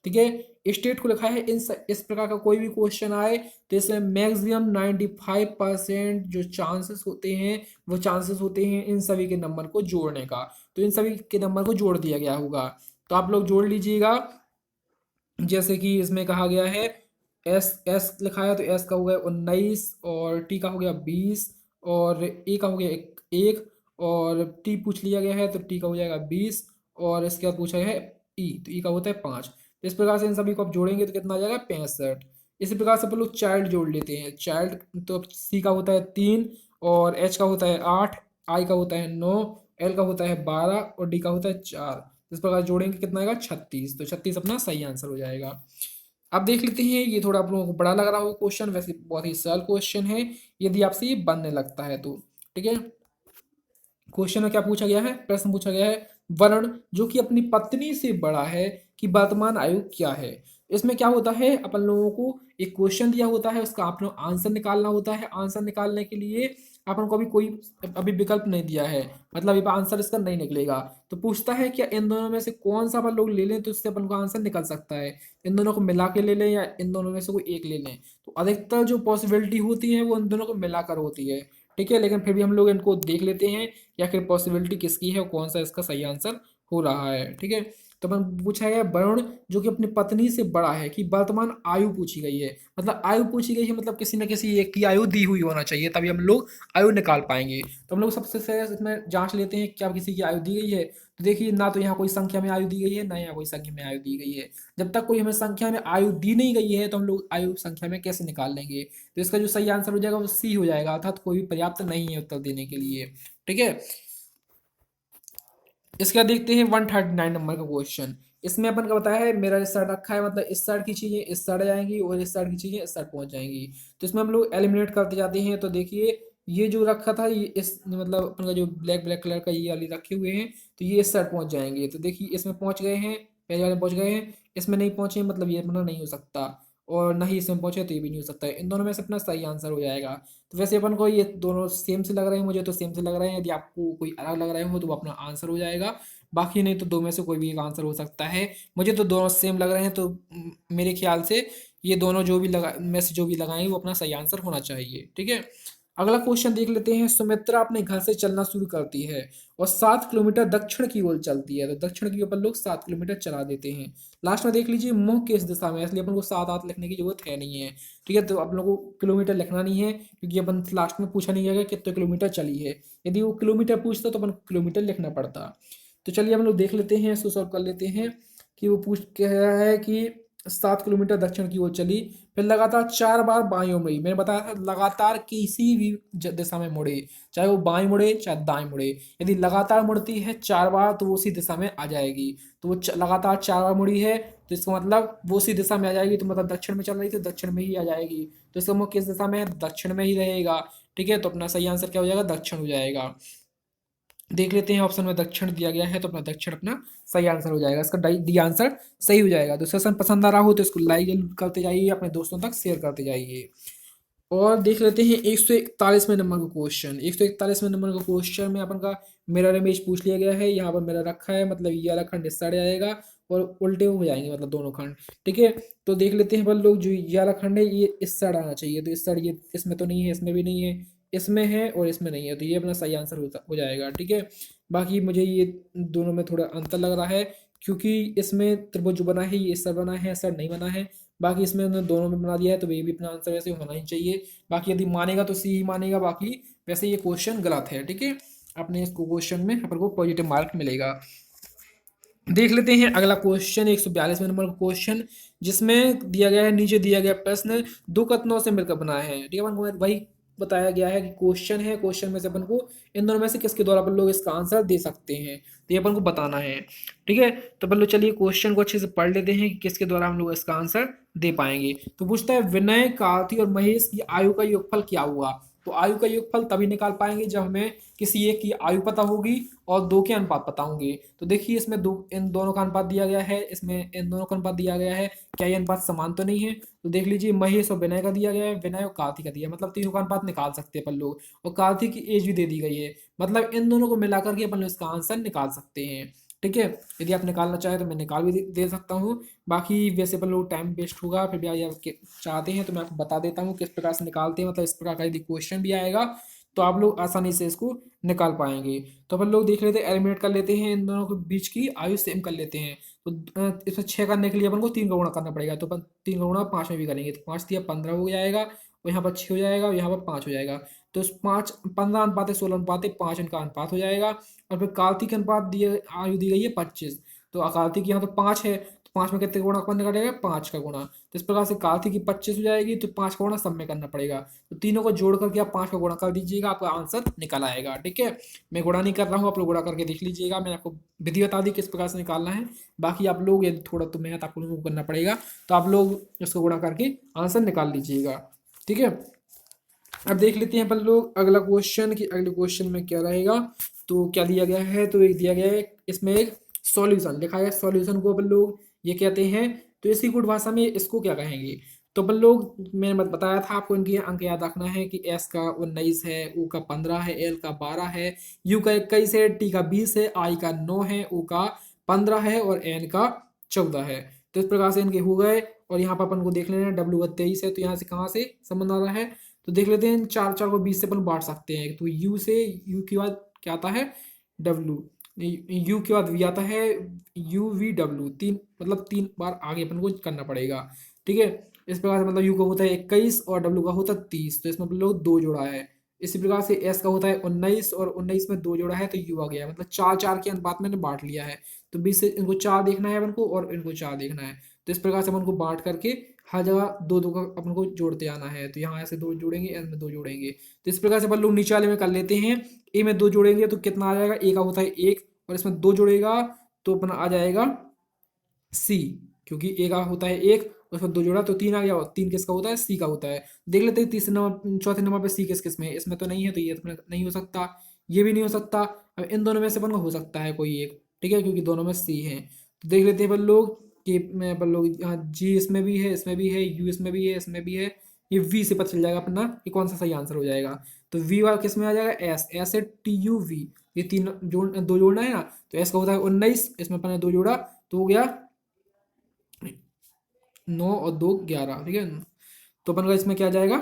ठीक है, स्टेट को लिखा है, इस प्रकार का कोई भी क्वेश्चन आए तो इसमें मैक्सिमम 95% जो चांसेस होते हैं, वो चांसेस होते हैं इन सभी के नंबर को जोड़ने का। तो इन सभी के नंबर को जोड़ दिया गया होगा, तो आप लोग जोड़ लीजिएगा। जैसे कि इसमें कहा गया है एस एस लिखा है, तो एस का हो गया 19, और टी का हो गया 20, और ए का हो गया एक, और टी पूछ लिया गया है तो टी का हो जाएगा 20, और इसके बाद पूछा गया है ई, तो ई का होता है 5। तो इस प्रकार से इन सभी को आप जोड़ेंगे तो कितना आ जाएगा, 65। इसी प्रकार से अपन लोग चाइल्ड जोड़ लेते हैं। चाइल्ड तो सी का होता है 3, और एच का होता है 8, आई का होता है 9, एल का होता है 12, और डी का होता है 4। इस प्रकार जोड़ेंगे कितना आएगा, 36। तो 36 अपना सही आंसर हो जाएगा। अब देख लेते हैं, ये थोड़ा आप लोगों को बड़ा लग रहा हो क्वेश्चन, वैसे बहुत ही सरल क्वेश्चन है यदि आपसे ये बनने लगता है तो। ठीक है, क्वेश्चन में क्या पूछा गया है, प्रश्न पूछा गया है वरुण जो कि अपनी पत्नी से बड़ा है कि वर्तमान आयु क्या है। इसमें क्या होता है, अपन लोगों को एक क्वेश्चन दिया होता है, उसका आप लोग आंसर निकालना होता है। आंसर निकालने के लिए अपन को अभी कोई अभी विकल्प नहीं दिया है, मतलब अभी आंसर इसका नहीं निकलेगा। तो पूछता है क्या इन दोनों में से कौन सा अपन लोग ले लें तो इससे अपन को आंसर निकल सकता है, इन दोनों को मिला के ले लें या इन दोनों में से कोई एक ले लें। तो अधिकतर जो पॉसिबिलिटी होती है वो इन दोनों को मिलाकर होती है, ठीक है, लेकिन फिर भी हम लोग इनको देख लेते हैं या फिर पॉसिबिलिटी किसकी है और कौन सा इसका सही आंसर हो रहा है, ठीक है। तो अपन पूछा गया वरुण जो कि अपनी पत्नी से बड़ा है कि वर्तमान आयु पूछी गई है, मतलब आयु पूछी गई है, मतलब किसी न किसी एक की आयु दी हुई होना चाहिए तभी हम लोग आयु निकाल पाएंगे। तो हम लोग सबसे पहले इसमें जांच लेते हैं क्या किसी की आयु दी गई है। तो देखिए ना तो यहाँ कोई संख्या में आयु दी गई है ना यहाँ कोई संख्या में आयु दी गई है। जब तक कोई हमें संख्या में आयु दी नहीं गई है तो हम लोग आयु संख्या में कैसे निकाल लेंगे। तो इसका जो सही आंसर हो जाएगा वो सी हो जाएगा, अर्थात कोई भी पर्याप्त नहीं है उत्तर देने के लिए, ठीक है। इसका देखते हैं 139 नंबर का क्वेश्चन। इसमें अपन का बताया है मेरा इस साइड रखा है, मतलब इस साइड की चीजें इस साइड जाएंगी और इस साइड की चीजें इस साइड पहुंच जाएंगी। तो इसमें हम लोग एलिमिनेट करते जाते हैं। तो देखिए ये जो रखा था ये इस मतलब अपन का जो ब्लैक ब्लैक कलर का ये वाली रखे हुए हैं तो ये इस साइड पहुंच जाएंगे। तो देखिए इसमें पहुंच गए हैं, पहले वाले पहुंच गए हैं, इसमें नहीं पहुंचे मतलब ये अपना नहीं हो सकता और ना ही इसमें पहुंचे तो ये भी नहीं हो सकता है। इन दोनों में से अपना सही आंसर हो जाएगा। तो वैसे अपन को ये दोनों सेम से लग रहे हैं, मुझे तो सेम से लग रहे हैं। यदि आपको कोई अलग लग रहे हो तो वो अपना आंसर हो जाएगा, बाकी नहीं तो दो में से कोई भी एक आंसर हो सकता है। मुझे तो दोनों सेम लग रहे हैं तो मेरे ख्याल से ये दोनों जो भी लगा में से जो भी लगाएंगे वो अपना सही आंसर होना चाहिए, ठीक है। अगला क्वेश्चन देख लेते हैं। सुमित्रा अपने घर से चलना शुरू करती है और 7 किलोमीटर दक्षिण की ओर चलती है। तो दक्षिण की ओर लोग 7 किलोमीटर चला देते हैं। लास्ट में देख लीजिए मुंह किस दिशा में है, इसलिए अपन को 7 8 लिखने की जरूरत है नहीं है, ठीक है। तो अपन लोगों को किलोमीटर लिखना नहीं है क्योंकि अपन लास्ट में पूछा नहीं जाएगा कितने किलोमीटर चली है। यदि वो किलोमीटर पूछता तो अपन किलोमीटर लिखना पड़ता। तो चलिए हम लोग देख लेते हैं, इसको सॉल्व कर लेते हैं कि वो पूछ कह रहा है कि 7 किलोमीटर दक्षिण की ओर चली, फिर लगातार 4 बार बाईं ओर मुड़ी। मैंने बताया था लगातार किसी भी दिशा में मुड़े, चाहे वो बाईं मुड़े चाहे दाएं मुड़े, यदि लगातार मुड़ती है 4 बार तो वो उसी दिशा में आ जाएगी। तो वो लगातार 4 बार मुड़ी है तो इसका मतलब वो उसी दिशा में आ जाएगी, तो मतलब दक्षिण में चल रही थी दक्षिण में ही आ जाएगी। तो इसका मुख किस दिशा में है, दक्षिण में ही रहेगा, ठीक है। तो अपना सही आंसर क्या हो जाएगा, दक्षिण हो जाएगा। देख लेते हैं ऑप्शन में दक्षिण दिया गया है तो अपना दक्षिण अपना सही आंसर हो जाएगा, इसका डी आंसर सही हो जाएगा। तो सेशन पसंद आ रहा हो तो इसको लाइक करते जाइए, अपने दोस्तों तक शेयर करते जाइए। और देख लेते हैं 141वें नंबर का क्वेश्चन। 141वें नंबर का क्वेश्चन में अपन का मिरर इमेज पूछ लिया गया है। यहाँ पर मिरर रखा है, मतलब ये वाला खंड इस साइड आएगा और उल्टे हो जाएंगे मतलब दोनों खंड, ठीक है। तो देख लेते हैं अपन लोग जो ये वाला खंड है ये इस साइड आना चाहिए, तो इस साइड ये इसमें तो नहीं है, इसमें भी नहीं है, इसमें है और इसमें नहीं है, तो ये अपना सही आंसर हो जाएगा, ठीक है। बाकी मुझे ये दोनों में थोड़ा अंतर लग रहा है क्योंकि इसमें त्रिभुज जो बना है ये इस साइड बना है, इस साइड नहीं बना है। बाकी इसमें उन्होंने दोनों में बना दिया है तो ये भी अपना आंसर वैसे होना ही चाहिए। बाकी यदि मानेगा तो सी ही मानेगा, बाकी वैसे ये क्वेश्चन गलत है, ठीक है। अपने इस क्वेश्चन में अपन को पॉजिटिव मार्क मिलेगा। देख लेते हैं अगला क्वेश्चन 142वें नंबर का क्वेश्चन, जिसमें दिया गया है नीचे दिया गया प्रश्न दो कथनों से मिलकर बना है, ठीक है। अपन को वही बताया गया है कि क्वेश्चन है, क्वेश्चन में से अपन को इन दोनों में से किसके द्वारा अपन लोग इसका आंसर दे सकते हैं, तो ये अपन को बताना है, ठीक है। तो अपन लोग चलिए क्वेश्चन को अच्छे से पढ़ लेते हैं कि किसके द्वारा हम लोग इसका आंसर दे पाएंगे। तो पूछता है विनय, कार्ति और महेश की आयु का योगफल क्या हुआ। तो आयु का योगफल तभी निकाल पाएंगे जब हमें किसी एक की आयु पता होगी और दो के अनुपात पता होंगे। तो देखिए इसमें दो इन दोनों का अनुपात दिया गया है, इसमें इन दोनों का अनुपात दिया गया है, क्या ये अनुपात समान तो नहीं है। तो देख लीजिए महेश और विनय का दिया गया है, विनय और कार्तिक का दिया, मतलब तीनों का अनुपात निकाल सकते हैं अपन लोग। और कार्तिक की एज भी दे दी गई है, मतलब इन दोनों को मिलाकर के अपन लोग इसका आंसर निकाल सकते हैं, ठीक है। यदि आप निकालना चाहें तो मैं निकाल भी दे सकता हूँ। बाकी वैसे अपन लोग टाइम वेस्ट होगा, फिर भी आप चाहते हैं तो मैं आपको बता देता हूँ किस प्रकार से निकालते हैं, मतलब इस प्रकार का यदि क्वेश्चन भी आएगा तो आप लोग आसानी से इसको निकाल पाएंगे। तो अपन लोग देख लेते हैं, एलिमिनेट कर लेते हैं, इन दोनों के बीच की आयु सेम कर लेते हैं। तो इसमें 6 करने के लिए अपन को 3 का गुणा करना पड़ेगा, तो अपन 3 का गुणा 5 में भी करेंगे तो 5 दिया 15 हो जाएगा और यहाँ पर 6 हो जाएगा और यहाँ पर 5 हो जाएगा। तो 5 15 अनुपात 16 अनुपात 5 इनका अनुपात हो जाएगा। और फिर कार्तिक के अनुपात दिए आयु दी गई है 25, तो कार्तिक यहाँ तो 5 है तो 5 में कितने गुणा करने का 5 का गुणा। तो इस प्रकार से कार्तिक की 25 हो जाएगी तो 5 का गुणा सब में करना पड़ेगा। तो तीनों को जोड़ करके आप 5 का गुणा कर दीजिएगा, आपका आंसर निकल आएगा, ठीक है। मैं गुणा नहीं कर रहा हूँ, आप लोग गुणा करके देख लीजिएगा। मैंने आपको विधि बता दी किस प्रकार से निकालना है। बाकी आप लोग यदि थोड़ा तो मेहनत आप लोगों को करना पड़ेगा, तो आप लोग इसको गुणा करके आंसर निकाल लीजिएगा, ठीक है। अब देख लेते हैं अपन लोग अगला क्वेश्चन कि अगले क्वेश्चन में क्या रहेगा। तो क्या दिया गया है, तो एक दिया गया है इसमें एक सॉल्यूशन लिखा है, सॉल्यूशन को अपन लोग ये कहते हैं। तो इसी गुण भाषा में इसको क्या कहेंगे, तो अपन लोग मैंने बताया था आपको, इनके अंक याद रखना है कि एस का 19 है, ओ का 15 है, एल का 12 है, यू का 21 है, टी का 20 है, आई का 9 है, ओ का 15 है और एन का 14 है। तो इस प्रकार से इनके हो गए। और यहाँ पर अपन को देख लेना है डब्ल्यू का 23 है, तो यहाँ से कहाँ से संबंध आ रहा है, तो देख लेते हैं। चार चार को 20 से अपन बांट सकते हैं, तो यू से, यू के बाद क्या आता है डब्ल्यू, यू के बाद वी आता है, यू वी डब्ल्यू, तीन मतलब 3 बार आगे अपन को करना पड़ेगा। ठीक है, इस प्रकार से मतलब यू का होता है 21 और डब्ल्यू का होता है 30, तो इसमें अपन लोग 2 जोड़ा है। इसी प्रकार से एस का होता है 19 और 19 में 2 जोड़ा है तो यू आ गया, मतलब 4 4 के अनुपात मैंने बांट लिया है। तो 20 से इनको 4 देखना है अपन को और इनको 4 देखना है, तो इस प्रकार से अपन को बांट करके हर जगह 2 2 का अपन को जोड़ते आना है। तो यहाँ ऐसे 2 जोड़ेंगे, एस में 2 जोड़ेंगे, तो इस प्रकार से अपन लोग नीचे वाले में कर लेते हैं। ए में 2 जोड़ेंगे तो कितना आ जाएगा, ए का होता है 1 और इसमें 2 जोड़ेगा तो अपना आ जाएगा सी, क्योंकि ए का होता है 1, उसमें 2 जोड़ा तो 3 आ गया, और 3 किसका होता है, सी का होता है। देख लेते हैं तीसरे नंबर चौथे नंबर पे सी किस किस में है, इसमें तो नहीं है, तो ये तो नहीं हो सकता, ये भी नहीं हो सकता। अब इन दोनों में से अपन को हो सकता है कोई एक, ठीक है, क्योंकि दोनों में सी है। तो देख लेते हैं अपन लोग कि मैं अपन लोग यहाँ जी इसमें भी है, इसमें भी है, यू इसमें भी है, इसमें भी है, ये वी से पता चल जाएगा अपना कि कौन सा सही आंसर हो जाएगा। तो वी वाला किस में आ जाएगा, एस, एस है टी यू वी, ये तीन जोड़ 2 जोड़ना है ना, तो एस का होता है 19, इसमें अपन ने 2 जोड़ा तो हो गया 9 और 2 11, ठीक है। तो अपन का इसमें क्या जाएगा,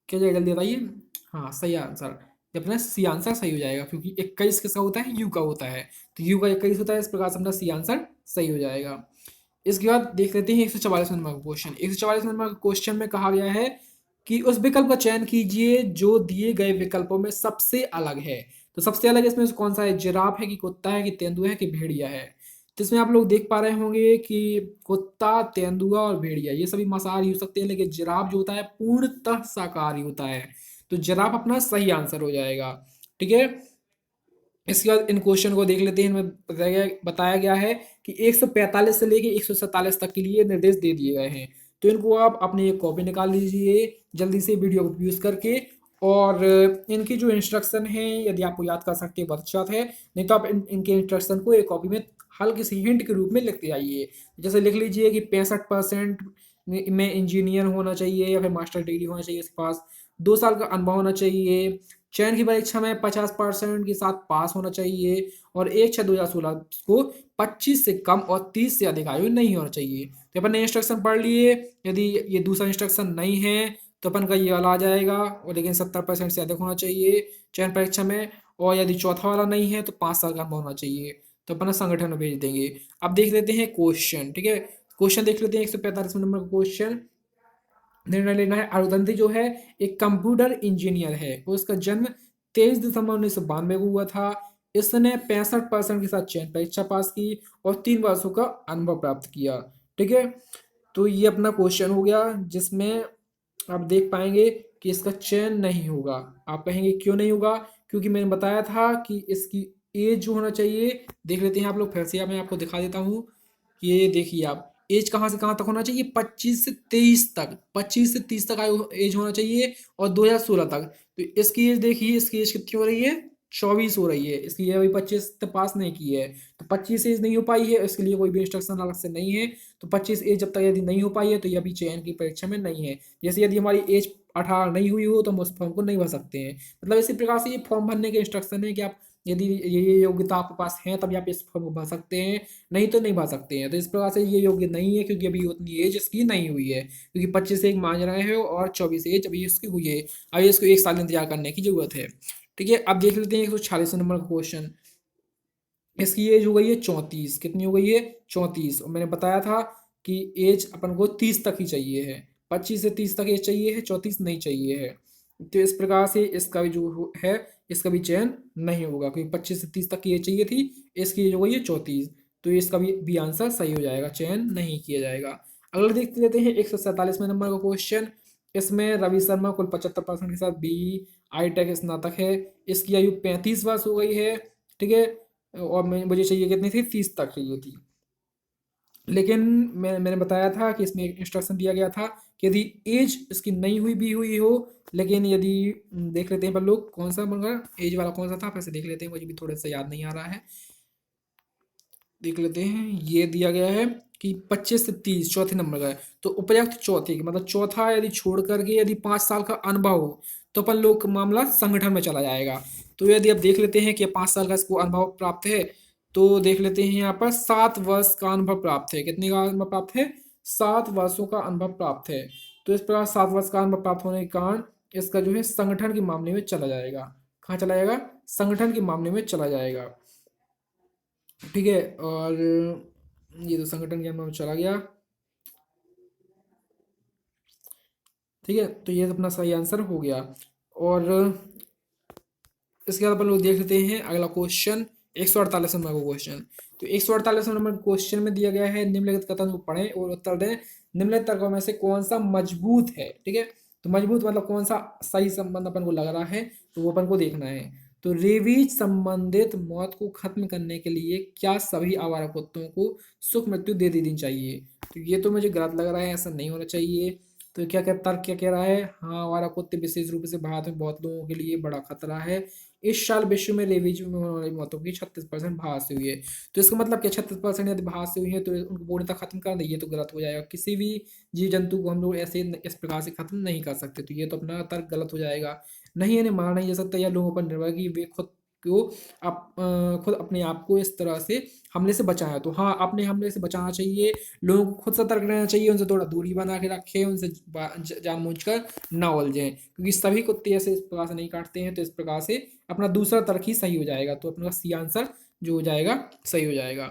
क्या जाएगा जल्दी बताइए। हाँ सही आंसर, ये अपना सी आंसर सही हो जाएगा, क्योंकि 21 किसका होता है, यू का होता है, तो यू का 21 होता है, इस प्रकार से अपना सी आंसर सही हो जाएगा। इसके बाद देख लेते हैं 144 नंबर का क्वेश्चन। 144 नंबर का क्वेश्चन में कहा गया है कि उस विकल्प का चयन कीजिए जो दिए गए विकल्पों में सबसे अलग है। तो सबसे अलग इसमें कौन सा है, जिराफ है कि कुत्ता है कि तेंदुआ है कि भेड़िया है। तो इसमें आप लोग देख पा रहे होंगे कि कुत्ता, तेंदुआ और भेड़िया ये सभी मांसाहारी हो सकते हैं, लेकिन जिराफ जो होता है पूर्णतः शाकाहारी होता है, तो जिराफ अपना सही आंसर हो जाएगा। ठीक है, इसके बाद इन क्वेश्चन को देख लेते हैं। इनमें बताया गया है कि 145 से लेके 147 तक के लिए निर्देश दे दिए गए हैं, तो इनको आप अपनी एक कॉपी निकाल लीजिए जल्दी से वीडियो को यूज करके। और इनकी जो इंस्ट्रक्शन है यदि आपको याद कर सकते हैं बहुत अच्छा है, नहीं तो आप इनके इंस्ट्रक्शन को एक कॉपी में हल्की सी हिंट के रूप में लिखते आइए। जैसे लिख लीजिए कि 65% में इंजीनियर होना चाहिए या फिर मास्टर डिग्री होना चाहिए उसके पास, 2 साल का अनुभव होना चाहिए, चयन की परीक्षा में 50% के साथ पास होना चाहिए, और 1/6/2016 को 25 से कम और 30 से अधिक आयु नहीं होना चाहिए। तो अपन ने इंस्ट्रक्शन पढ़ लिए, यदि ये दूसरा इंस्ट्रक्शन नहीं है तो अपन का ये वाला आ जाएगा, और लेकिन 70% से अधिक होना चाहिए चयन परीक्षा में, और यदि चौथा वाला नहीं है तो 5 साल का अनुभव होना चाहिए, तो अपन संगठन में भेज देंगे। अब देख लेते हैं क्वेश्चन, ठीक है, क्वेश्चन देख लेते हैं। 145 नंबर का क्वेश्चन, निर्णय लेना है। अरुंधति जो है एक कंप्यूटर इंजीनियर है, उसका जन्म 23 दिसंबर 1992 को हुआ था। इसने 65% के साथ चयन परीक्षा पास की और 3 वर्षों का अनुभव प्राप्त किया। ठीक है, तो ये अपना क्वेश्चन हो गया, जिसमें आप देख पाएंगे कि इसका चयन नहीं होगा। आप कहेंगे क्यों नहीं होगा, क्योंकि मैंने बताया था कि इसकी एज जो होना चाहिए, देख लेते हैं आप लोग फिर से, मैं आपको दिखा देता हूँ कि ये देखिए आप, एज कहाँ से कहाँ तक होना चाहिए, 25 से 23 तक, 25 से 30 तक आयु एज होना चाहिए, और 2016 तक। तो इसकी एज देखिए, इसकी एज कितनी हो रही है, 24 हो रही है, इसकी अभी 25 तक पास नहीं की है, तो 25 एज नहीं हो पाई है, इसके लिए कोई भी इंस्ट्रक्शन अलग से नहीं है। तो 25 एज जब तक यदि नहीं हो पाई है तो ये अभी चयन की परीक्षा में नहीं है। जैसे यदि हमारी एज 18 नहीं हुई हो तो हम उस फॉर्म को नहीं भर सकते हैं। मतलब इसी प्रकार से ये फॉर्म भरने के इंस्ट्रक्शन है कि आप यदि ये योग्यता आपके पास है तभी आप इस फॉर्म को भर सकते हैं, नहीं तो नहीं भर सकते हैं। तो इस प्रकार से ये योग्य नहीं है, क्योंकि अभी उतनी एज इसकी नहीं हुई है, क्योंकि 25 से एक मान रहे हो और 24 एज अभी इसकी हुई है, अभी इसको 1 साल इंतजार करने की जरूरत है। ठीक है, अब देख लेते हैं 146 नंबर का क्वेश्चन। इसकी एज हो गई है 34, कितनी हो गई है 34, और मैंने बताया था कि एज अपन को 30 तक ही चाहिए है, 25 से 30 तक एज चाहिए है, 34 नहीं चाहिए है। तो इस प्रकार से इसका भी जो है इसका भी चयन नहीं होगा, क्योंकि 25 से 30 तक की एज चाहिए थी, इसकी एज हो गई है 34, तो इसका भी आंसर सही हो जाएगा, चयन नहीं किया जाएगा। अगला देख लेते हैं 147वें नंबर का क्वेश्चन। इसमें रवि शर्मा कुल 75% के साथ बी आई टेक स्नातक है, इसकी आयु 35 वर्ष हो गई है। ठीक है, और मुझे चाहिए कितनी थी, 30 तक चाहिए थी, लेकिन मैंने बताया था कि इसमें एक इंस्ट्रक्शन दिया गया था कि यदि एज इसकी नहीं हुई भी हुई हो, लेकिन यदि देख लेते हैं पर लोग कौन सा मगर एज वाला कौन सा था, फिर से देख लेते हैं, मुझे भी थोड़ा सा याद नहीं आ रहा है, देख लेते हैं। ये दिया गया है कि 25 से 30 चौथे नंबर का है, तो उपयुक्त चौथे की मतलब चौथा यदि छोड़ करके यदि 5 साल का अनुभव हो तो अपन लोग का मामला संगठन में चला जाएगा। तो यदि आप देख लेते हैं कि 5 साल का इसको अनुभव प्राप्त है, तो देख लेते हैं यहाँ पर 7 वर्ष का अनुभव प्राप्त है। कितने का अनुभव प्राप्त है? 7 वर्षों का अनुभव प्राप्त है। तो इस प्रकार 7 वर्ष का अनुभव प्राप्त होने के कारण इसका जो है संगठन के मामले में चला जाएगा। कहाँ चला जाएगा? संगठन के मामले में चला जाएगा। ठीक है, और ये तो संगठन के मामले में चला गया। ठीक है, तो ये तो अपना सही आंसर हो गया। और इसके बाद अपन लोग देख लेते हैं अगला क्वेश्चन, 148 नंबर का क्वेश्चन। तो 148 नंबर क्वेश्चन में दिया गया है निम्नलिखित कथन को पढ़ें और उत्तर दें। निम्नलिखित तर्कों में से कौन सा मजबूत है? ठीक है, तो मजबूत मतलब कौन सा सही संबंध अपन को लग रहा है, तो वो अपन को देखना है। तो रेबीज संबंधित मौत को खत्म करने के लिए क्या सभी आवारा कुत्तों को सुख मृत्यु दे देनी चाहिए? तो ये तो मुझे गलत लग रहा है, ऐसा नहीं होना चाहिए। तो क्या क्या तर्क क्या कह रहा है? हाँ, आवारा कुत्ते विशेष रूप से भारत में बहुत लोगों के लिए बड़ा खतरा है। इस साल विश्व में रेबीज में होने वाली मौतों की 36% भारत से हुई है। तो इसका मतलब क्या, 36% यदि भारत से हुई है तो उनको पूर्णतः खत्म कर दें, ये तो गलत हो जाएगा। किसी भी जीव जंतु को हम लोग ऐसे इस प्रकार से खत्म नहीं कर सकते, तो ये तो अपना तर्क गलत हो जाएगा। नहीं, इन्हें मारा नहीं जा सकता या लोगों पर निर्भर कि वे खुद को खुद अपने आप को इस तरह से हमले से बचाया। तो हाँ, अपने हमले से बचाना चाहिए, लोगों को खुद सतर्क रहना चाहिए, उनसे थोड़ा दूरी बना के रखें, उनसे जानबूझकर ना उलझें, क्योंकि सभी कुत्ते ऐसे इस प्रकार से नहीं काटते हैं। तो इस प्रकार से अपना दूसरा तर्क ही सही हो जाएगा, तो अपना सी आंसर जो हो जाएगा सही हो जाएगा।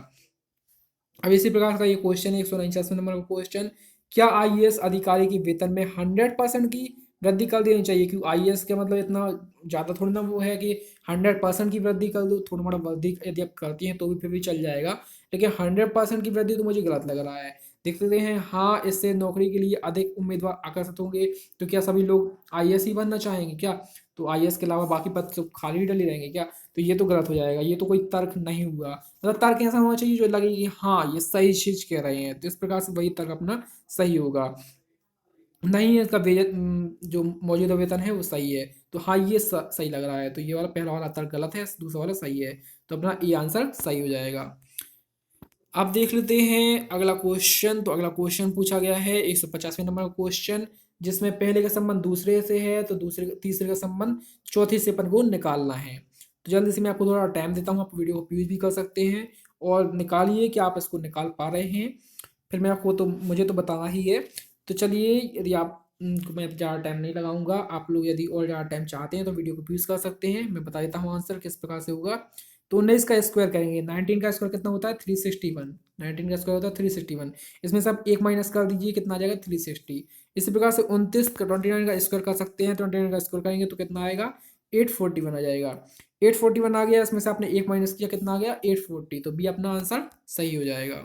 अब इसी प्रकार का ये क्वेश्चन है 149 नंबर का क्वेश्चन, क्या आईएएस अधिकारी की वेतन में 100% की वृद्धि कर देनी चाहिए? क्योंकि आईएएस का मतलब इतना ज़्यादा थोड़ी ना वो है कि 100% की वृद्धि कर दो, थोड़ा मोड़ा वृद्धि यदि आप करती हैं तो भी फिर भी चल जाएगा, लेकिन 100% की वृद्धि तो मुझे गलत लग रहा है। देख लेते हैं, हाँ, इससे नौकरी के लिए अधिक उम्मीदवार आकर्षित होंगे। तो क्या सभी लोग आईएएस ही बनना चाहेंगे क्या? तो आईएएस के अलावा बाकी पद तो खाली ही डले रहेंगे क्या? तो ये तो गलत हो जाएगा, ये तो कोई तर्क नहीं हुआ। मतलब तर्क ऐसा होना चाहिए जो लगे कि हाँ ये सही चीज कह रहे हैं, तो इस प्रकार से वही तर्क अपना सही होगा। नहीं, इसका जो मौजूदा वेतन है वो सही है, तो हाँ ये सही लग रहा है। तो ये वाला पहला वाला तर्क गलत है, दूसरा वाला सही है, तो अपना ये आंसर सही हो जाएगा। अब देख लेते हैं अगला क्वेश्चन। तो अगला क्वेश्चन पूछा गया है 150वें नंबर का क्वेश्चन, जिसमें पहले का संबंध दूसरे से है, तो दूसरे तीसरे का संबंध चौथे से अपन को निकालना है। तो जल्दी से मैं आपको थोड़ा टाइम देता हूँ, आप वीडियो को पॉज भी कर सकते हैं और निकालिए कि आप इसको निकाल पा रहे हैं। फिर मैं आपको तो मुझे तो बताना ही है। तो चलिए, यदि आप को मैं ज़्यादा टाइम नहीं लगाऊंगा, आप लोग यदि और ज़्यादा टाइम चाहते हैं तो वीडियो को पॉज कर सकते हैं। मैं बता देता हूँ आंसर किस प्रकार से होगा। तो 19 का स्क्वायर करेंगे, 19 का स्क्वायर कितना होता है? 361। 19 का स्क्वायर होता है 361। इसमें से आप एक माइनस कर दीजिए, कितना आ जाएगा? 360। इसी प्रकार से 29 का स्क्वायर कर सकते हैं, 29 का स्क्वायर करेंगे तो कितना आएगा? 841 आ जाएगा। 841 आ गया, इसमें से आपने एक माइनस किया, कितना आ गया? 840। तो बी अपना आंसर सही हो जाएगा।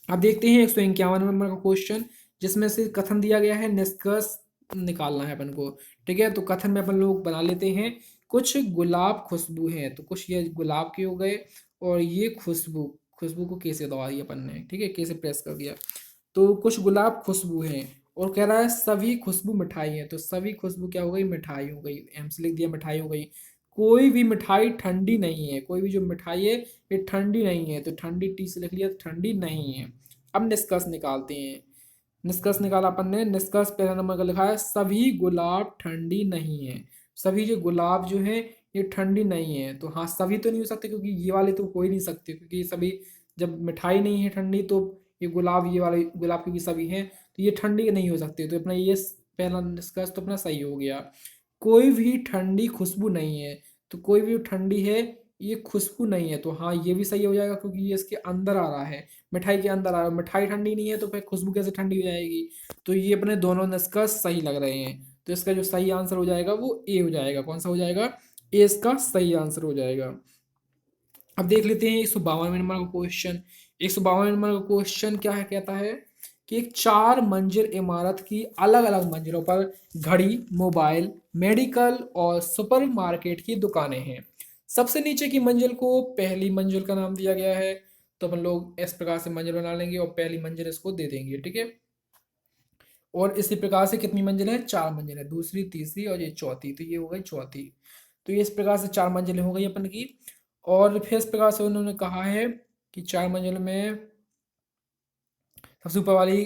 अब देखते हैं 151 नंबर का क्वेश्चन, जिसमें से कथन दिया गया है, निष्कर्ष निकालना है अपन को। ठीक है, तो कथन में अपन लोग बना लेते हैं, कुछ गुलाब खुशबू हैं, तो कुछ ये गुलाब के हो गए और ये खुशबू, खुशबू को कैसे दबा दिया अपन ने? ठीक है, कैसे प्रेस कर दिया? तो कुछ गुलाब खुशबू हैं और कह रहा है सभी खुशबू मिठाई है, तो सभी खुशबू क्या हो गई? मिठाई हो गई। एम से लिख दिया मिठाई हो गई। कोई भी मिठाई ठंडी नहीं है, कोई भी जो मिठाई है ये ठंडी नहीं है, तो ठंडी टी से लिख लिया, ठंडी नहीं है। अब निष्कर्ष निकालते हैं। निष्कर्ष निकाला अपन ने, निष्कर्ष पहला नंबर का लिखा है, सभी गुलाब ठंडी नहीं है। सभी जो गुलाब जो है ये ठंडी नहीं है, तो हाँ सभी तो नहीं हो सकते, क्योंकि ये वाले तो हो ही नहीं सकते, क्योंकि सभी जब मिठाई नहीं है ठंडी, तो ये गुलाब, ये वाले गुलाब क्योंकि सभी हैं तो ये ठंडी नहीं हो सकते, तो अपना ये पहला निष्कर्ष तो अपना सही हो गया। कोई भी ठंडी खुशबू नहीं है, तो कोई भी ठंडी है ये खुशबू नहीं है, तो हाँ ये भी सही हो जाएगा, क्योंकि ये इसके अंदर आ रहा है, मिठाई के अंदर आ रहा है। मिठाई ठंडी नहीं है तो फिर खुशबू कैसे ठंडी हो जाएगी? तो ये अपने दोनों निष्कर्ष सही लग रहे हैं, तो इसका जो सही आंसर हो जाएगा वो ए हो जाएगा। कौन सा हो जाएगा? ए इसका सही आंसर हो जाएगा। अब देख लेते हैं 152 नंबर का क्वेश्चन। 152 नंबर का क्वेश्चन क्या है, कहता है कि एक 4 मंजिल इमारत की अलग अलग मंजिलों पर घड़ी, मोबाइल, मेडिकल और सुपरमार्केट की दुकानें हैं। सबसे नीचे की मंजिल को पहली मंजिल का नाम दिया गया है, तो अपन लोग इस प्रकार से मंजिल बना लेंगे और पहली मंजिल इसको दे देंगे। ठीक है, और इसी प्रकार से कितनी मंजिल है? 4 मंजिल है, दूसरी, तीसरी और ये चौथी, तो ये हो गई चौथी। तो ये इस प्रकार से 4 मंजिलें हो गई अपन की। और फिर इस प्रकार से उन्होंने कहा है कि 4 मंजिल में सबसे ऊपर वाली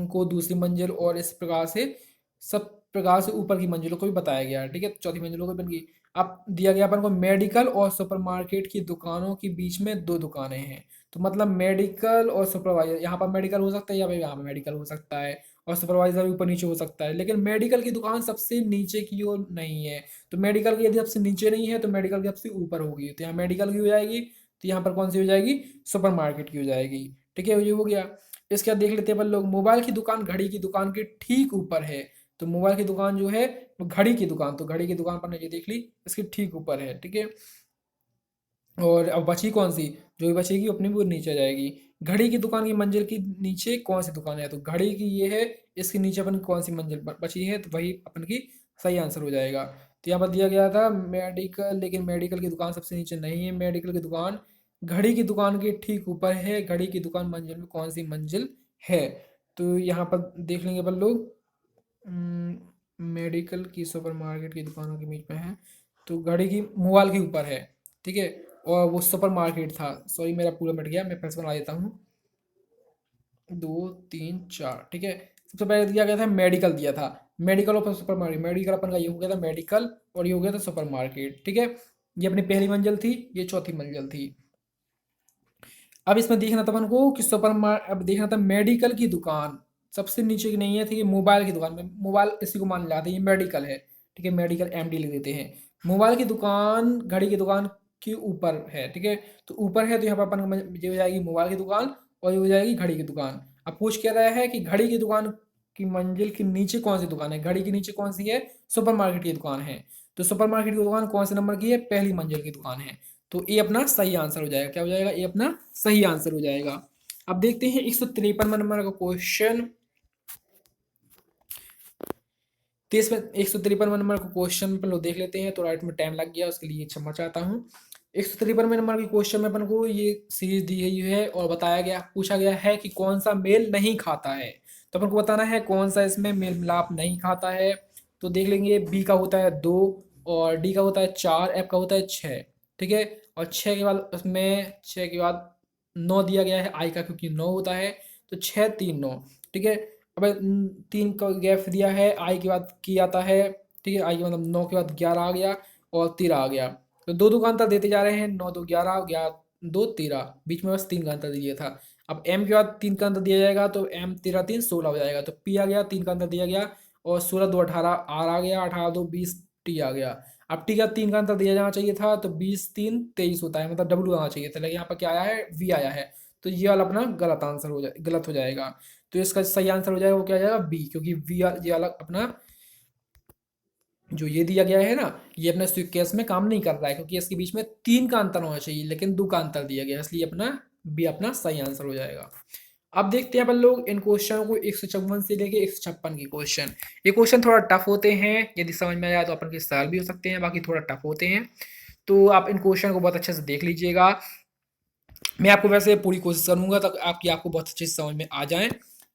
को दूसरी मंजिल, और इस प्रकार से सब प्रकार से ऊपर की मंजिलों को भी बताया गया है। ठीक है, तो चौथी मंजिलों को बन गई। अब दिया गया अपन को मेडिकल और सुपरमार्केट की दुकानों के बीच में दो दुकानें हैं। तो मतलब मेडिकल और सुपरवाइजर, यहाँ पर मेडिकल हो सकता है या फिर यहाँ पर मेडिकल हो सकता है, और सुपरवाइजर भी ऊपर नीचे हो सकता है, लेकिन मेडिकल की दुकान सबसे नीचे की ओर नहीं है। तो मेडिकल की यदि सबसे नीचे नहीं है तो मेडिकल की सबसे ऊपर होगी, तो यहाँ मेडिकल की हो जाएगी, तो यहाँ पर कौन सी हो जाएगी, सुपरमार्केट की हो जाएगी। ठीक है, ये हो गया। इसके बाद देख लेते हैं अपन लोग, मोबाइल की दुकान घड़ी की दुकान के ठीक ऊपर है। तो मोबाइल की दुकान जो है वो घड़ी की दुकान, तो घड़ी की दुकान पर ने ये देख ली, इसके ठीक ऊपर है। ठीक है, और अब बची कौन सी, जो भी बचेगी अपनी वो नीचे आ जाएगी। घड़ी की दुकान की मंजिल की नीचे कौन सी दुकान है, तो घड़ी की ये है, इसके नीचे अपन की कौन सी मंजिल बची है, तो वही अपन की सही आंसर हो जाएगा। तो यहाँ पर दिया गया था मेडिकल, लेकिन मेडिकल की दुकान सबसे नीचे नहीं है, मेडिकल की दुकान घड़ी की दुकान के ठीक ऊपर है। घड़ी की दुकान मंजिल में कौन सी मंजिल है, तो यहाँ पर देख लेंगे अपन लोग, मेडिकल की सुपरमार्केट की दुकानों के बीच में है, तो घड़ी की मोबाइल के ऊपर है। ठीक है, और वो सुपर मार्केट था, सॉरी मेरा पूरा मिट गया, मैं फिर से बना देता हूँ, 2 3 4। ठीक है, सबसे पहले दिया गया था मेडिकल, दिया था मेडिकल और सुपर मार्केट, मेडिकल अपन का ये हो गया था मेडिकल, और ये हो गया था सुपर मार्केट। ठीक है, ये अपनी पहली मंजिल थी, ये चौथी मंजिल थी। अब इसमें देखना था अपन को कि अब देखना था मेडिकल की दुकान सबसे नीचे की नहीं है, ठीक है, मोबाइल की दुकान में, मोबाइल इसी को मान लाते हैं ये मेडिकल है। ठीक है, मेडिकल एमडी लिख देते हैं। मोबाइल की दुकान घड़ी की दुकान के ऊपर है। ठीक है, तो ऊपर है तो यहाँ पर अपन ये हो जाएगी मोबाइल की दुकान, और ये हो जाएगी घड़ी की दुकान। अब पूछ क्या रहा है कि घड़ी की दुकान की मंजिल के नीचे कौन सी दुकान है, घड़ी के नीचे कौन सी है, सुपरमार्केट की दुकान है। तो सुपरमार्केट की दुकान कौन से नंबर की है, पहली मंजिल की दुकान है। तो ये अपना सही आंसर हो जाएगा, क्या हो जाएगा, ये अपना सही आंसर हो जाएगा। अब देखते हैं 153 नंबर का क्वेश्चन। तो इसमें 153 नंबर का क्वेश्चन अपन लोग देख लेते हैं, तो राइट में टाइम लग गया, उसके लिए क्षमा चाहता हूँ। 153 नंबर के क्वेश्चन में अपन को ये सीरीज दी गई है, और बताया गया, पूछा गया है कि कौन सा मेल नहीं खाता है। तो अपन को बताना है कौन सा इसमें मेल मिलाप नहीं खाता है। तो देख लेंगे, बी का होता है 2, और डी का होता है 4, एफ का होता है 6। ठीक है, और 6 के बाद उसमें 6 के बाद 9 दिया गया है आई का, क्योंकि 9 होता है, तो 6 3 9। ठीक है, अब 3 का गैप दिया है, आई के बाद की आता है। ठीक है, आई के मतलब 9 के बाद 11 आ गया, और 13 आ गया। तो दो दो का अंतर देते जा रहे हैं, 9 2 11, 11 2 13, बीच में बस 3 का अंतर दिया था। अब एम के बाद 3 का अंतर दिया जाएगा, तो एम 13 3 16 हो जाएगा। तो पी आ गया, 3 का अंतर दिया गया, और 16 2 18 आर आ गया, 18 2 20 टी आ गया। अब टी का 3 का अंतर दिया जाना चाहिए था, तो 20 3 23 होता है, मतलब डब्ल्यू आना चाहिए था, लेकिन यहाँ पर क्या आया है, वी आया है। तो ये वाला अपना गलत आंसर हो जाए, गलत हो जाएगा। तो इसका सही आंसर हो जाएगा, वो क्या हो जाएगा, बी, क्योंकि वी ये वाला अपना जो ये दिया गया है ना, ये अपने स्वीकेस में काम नहीं कर रहा है, क्योंकि इसके बीच में 3 का अंतर होना चाहिए, लेकिन 2 का अंतर दिया गया, इसलिए अपना बी अपना सही आंसर हो जाएगा। अब देखते हैं अपन लोग इन क्वेश्चनों को, 154 से लेके 156 की क्वेश्चन। ये क्वेश्चन थोड़ा टफ होते हैं, यदि समझ में आया तो अपन के सरल भी हो सकते हैं, बाकी थोड़ा टफ होते हैं। तो आप इन क्वेश्चन को बहुत अच्छे से देख लीजिएगा। मैं आपको वैसे पूरी कोशिश करूंगा तक आपको बहुत अच्छे से समझ में आ जाए,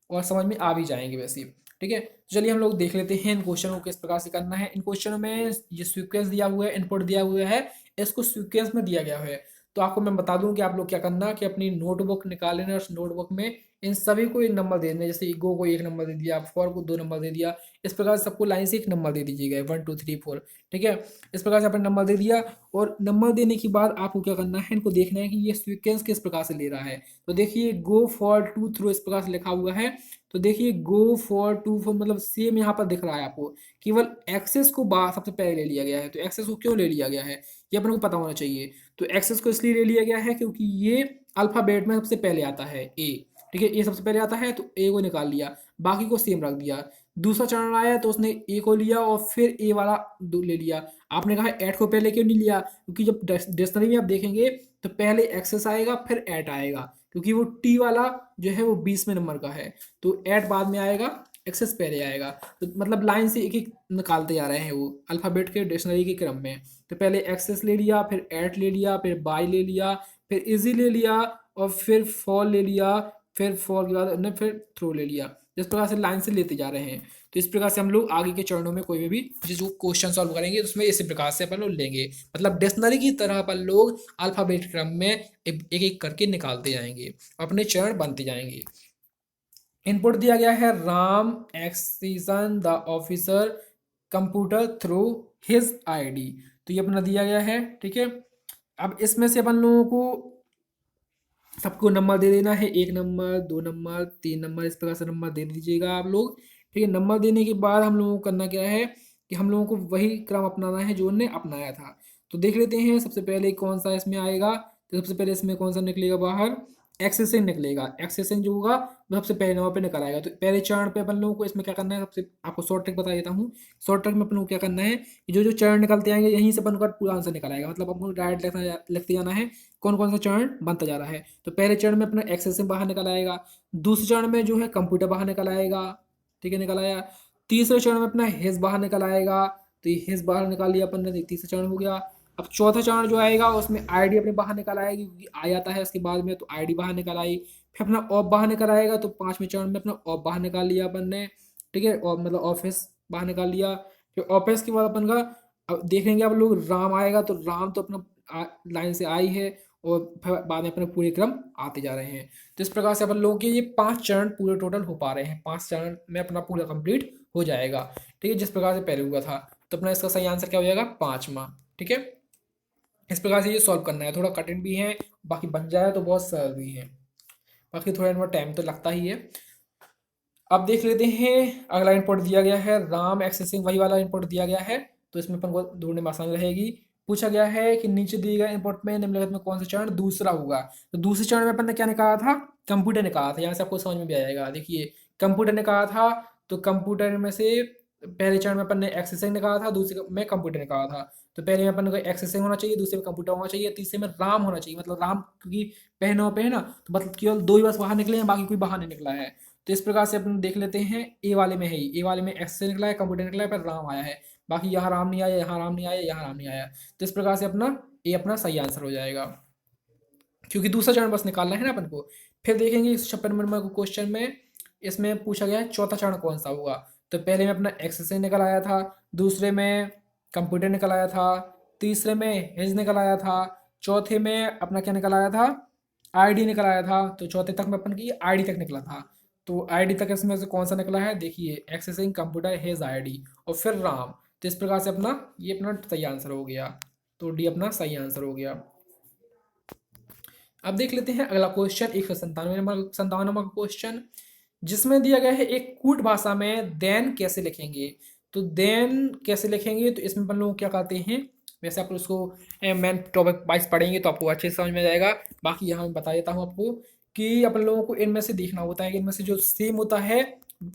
और समझ में आ भी जाएंगे वैसे। ठीक है, तो चलिए हम लोग देख लेते हैं इन क्वेश्चनों को किस प्रकार से करना है। इन क्वेश्चनों में ये सीक्वेंस दिया हुआ है, इनपुट दिया हुआ है, इसको सीक्वेंस में दिया गया है। तो आपको मैं बता दूं कि आप लोग क्या करना कि अपनी नोटबुक निकाल लेना, उस नोटबुक में इन सभी को एक नंबर दे देना, जैसे गो को 1 नंबर दे दिया, फॉर को 2 नंबर दे दिया, इस प्रकार सबको लाइन से 1 नंबर दे दीजिएगा, 1 2 3 4। ठीक है, इस प्रकार से आपने नंबर दे दिया, और नंबर देने के बाद आपको क्या करना है, इनको देखना है कि ये सीक्वेंस किस प्रकार से ले रहा है। तो देखिए, गो फॉर टू थ्रो इस प्रकार से लिखा हुआ है। तो देखिए, गो फॉर टू फॉर मतलब सेम यहाँ पर दिख रहा है आपको, केवल एक्सेस को सबसे पहले ले लिया गया है। तो एक्सेस को क्यों ले लिया गया है, ये अपन को पता होना चाहिए। तो एक्सेस को इसलिए ले लिया गया है क्योंकि ये अल्फाबेट में सबसे पहले आता है, ए। ठीक है, ए सबसे पहले आता है, तो ए को निकाल लिया, बाकी को सेम रख दिया। दूसरा चरण आया तो उसने ए को लिया, और फिर ए वाला ले लिया। आपने कहा एट को पहले क्यों नहीं लिया, क्योंकि जब डिक्शनरी में आप देखेंगे तो पहले एक्सेस आएगा फिर एट आएगा, क्योंकि वो टी वाला जो है वो 20वें नंबर का है, तो एट बाद में आएगा, एक्सेस पहले आएगा। तो मतलब लाइन से एक एक निकालते जा रहे हैं वो अल्फाबेट के डिक्शनरी के क्रम में। तो पहले एक्सेस ले लिया, फिर एट ले लिया, फिर बाय ले लिया, फिर इजी ले लिया, और फिर फॉल ले लिया, फिर फॉल के बाद हमने फिर थ्रो ले लिया। इस प्रकार से लाइन से लेते जा रहे हैं। तो इस प्रकार से हम लोग आगे के चरणों में कोई भी जो क्वेश्चन सॉल्व करेंगे उसमें इसी प्रकार से अपन लोग लेंगे, मतलब डिक्शनरी की तरह अपन लोग अल्फाबेट क्रम में एक एक करके निकालते जाएंगे, अपने चरण बनते जाएंगे। इनपुट दिया गया है Ram accession the officer computer through his ID. तो ये अपना दिया गया है, ठीक है। अब इसमें से अपन लोगों को सबको नंबर दे देना है, 1 नंबर, 2 नंबर, 3 नंबर, इस प्रकार से नंबर दे दीजिएगा आप लोग, ठीक है। नंबर देने के बाद हम लोगों को करना क्या है कि हम लोगों को वही क्रम अपनाना है जो उन्होंने अपनाया था। तो देख लेते हैं सबसे पहले कौन सा इसमें आएगा। तो सबसे पहले इसमें कौन सा निकलेगा बाहर, एक्सेसिंग निकलेगा। एक्सेसिंग जो होगा वो सबसे पहले नंबर पे निकल आएगा। तो पहले चरण पे अपन लोगों को इसमें क्या करना है, सबसे आपको शॉर्ट ट्रिक बता देता हूँ। शॉर्ट ट्रिक में अपन लोग क्या करना है कि जो जो चरण निकलते आएंगे यहीं से अपन का पूरा आंसर निकल आएगा। मतलब अपन को डायरेक्ट लिखते जाना है कौन कौन सा चरण बनता जा रहा है। तो पहले चरण में अपना एक्सेसिंग बाहर निकल आएगा, दूसरे चरण में जो है कंप्यूटर बाहर निकल आएगा, ठीक है, निकल आया। तीसरे चरण में अपना हिज बाहर निकल आएगा, तो ये हिज बाहर निकाल लिया अपन ने, तीसरा चरण हो गया। अब चौथा चरण जो आएगा उसमें आईडी अपने बाहर निकल आएगी क्योंकि आ जाता है इसके बाद में, तो आईडी बाहर निकल आई। फिर अपना ऑफ बाहर निकल आएगा, तो पांचवें चरण में अपना ऑफ बाहर निकाल लिया अपन ने, ठीक है, और मतलब ऑफिस बाहर निकाल लिया। फिर ऑफिस के बाद अपन का अब देखेंगे आप लोग राम आएगा, तो राम तो अपना लाइन से आई है और फिर बाद में अपने पूरे क्रम आते जा रहे हैं। तो इस प्रकार से अपन लोगों के ये 5 चरण पूरे टोटल हो पा रहे हैं, 5 चरण में अपना पूरा कंप्लीट हो जाएगा, ठीक है, जिस प्रकार से पहले हुआ था। तो अपना इसका सही आंसर क्या हो जाएगा, 5वां, ठीक है। इस प्रकार से ये सॉल्व करना है, थोड़ा कठिन भी है, बाकी बन जाए तो बहुत सरल भी है, बाकी थोड़ा इनमें टाइम तो लगता ही है। अब देख लेते हैं अगला इनपुट दिया गया है राम एक्सेसिंग, वही वाला इनपुट दिया गया है। तो इसमें अपन को ढूंढने में आसानी रहेगी। पूछा गया है कि नीचे दिए गए इनपुट में निम्नलिखित में कौन सा चरण दूसरा होगा। तो दूसरे चरण में अपन ने क्या निकाला था, कंप्यूटर निकाला था। यहाँ से आपको समझ में भी आ जाएगा। देखिए कंप्यूटर निकाला था, तो कंप्यूटर में से पहले चरण में अपन ने एक्सेसिंग निकाला था, दूसरे में कंप्यूटर निकाला था। तो पहले में अपन को एक्सेसिंग होना चाहिए, दूसरे में कंप्यूटर होना चाहिए, तीसरे में राम होना चाहिए। मतलब राम क्योंकि पहनों पे है ना, तो मतलब केवल 2 ही बस बाहर निकले हैं, बाकी कोई बाहर नहीं निकला है। तो इस प्रकार से अपन देख लेते हैं, ए वाले में है ही, ए वाले में एक्स से निकला है, कंप्यूटर निकला है, पर राम आया है। बाकी यहाँ राम नहीं आया, यहाँ राम नहीं आया, यहाँ राम नहीं आया। तो इस प्रकार से अपना ए अपना सही आंसर हो जाएगा, क्योंकि दूसरा चरण बस निकालना है ना अपन को। फिर देखेंगे इस 56 नंबर को क्वेश्चन में, इसमें पूछा गया है चौथा चरण कौन सा होगा। तो पहले में अपना एक्स से निकल आया था, दूसरे में कंप्यूटर निकल आया था, तीसरे में हिज निकल आया था, चौथे में अपना क्या निकल आया था, आईडी निकल आया था। तो चौथे तक में अपन की आईडी तक निकला था। तो आईडी तक इसमें से कौन सा निकला है, देखिए एक्सेसिंग कंप्यूटर हेज आईडी और फिर राम। तो इस प्रकार से अपना ये अपना सही आंसर हो गया। तो डी अपना सही आंसर हो गया। अब देख लेते हैं अगला क्वेश्चन, 197 नंबर का क्वेश्चन, जिसमें दिया गया है एक कूट भाषा में देन कैसे लिखेंगे। तो देन कैसे लिखेंगे, तो इसमें अपन लोग क्या करते हैं, वैसे आप उसको मेन टॉपिक वाइज पढ़ेंगे तो आपको अच्छे से समझ में जाएगा। बाकी यहाँ मैं बता देता हूँ आपको कि अपन लोगों को इनमें से देखना होता है कि इनमें से जो सेम होता है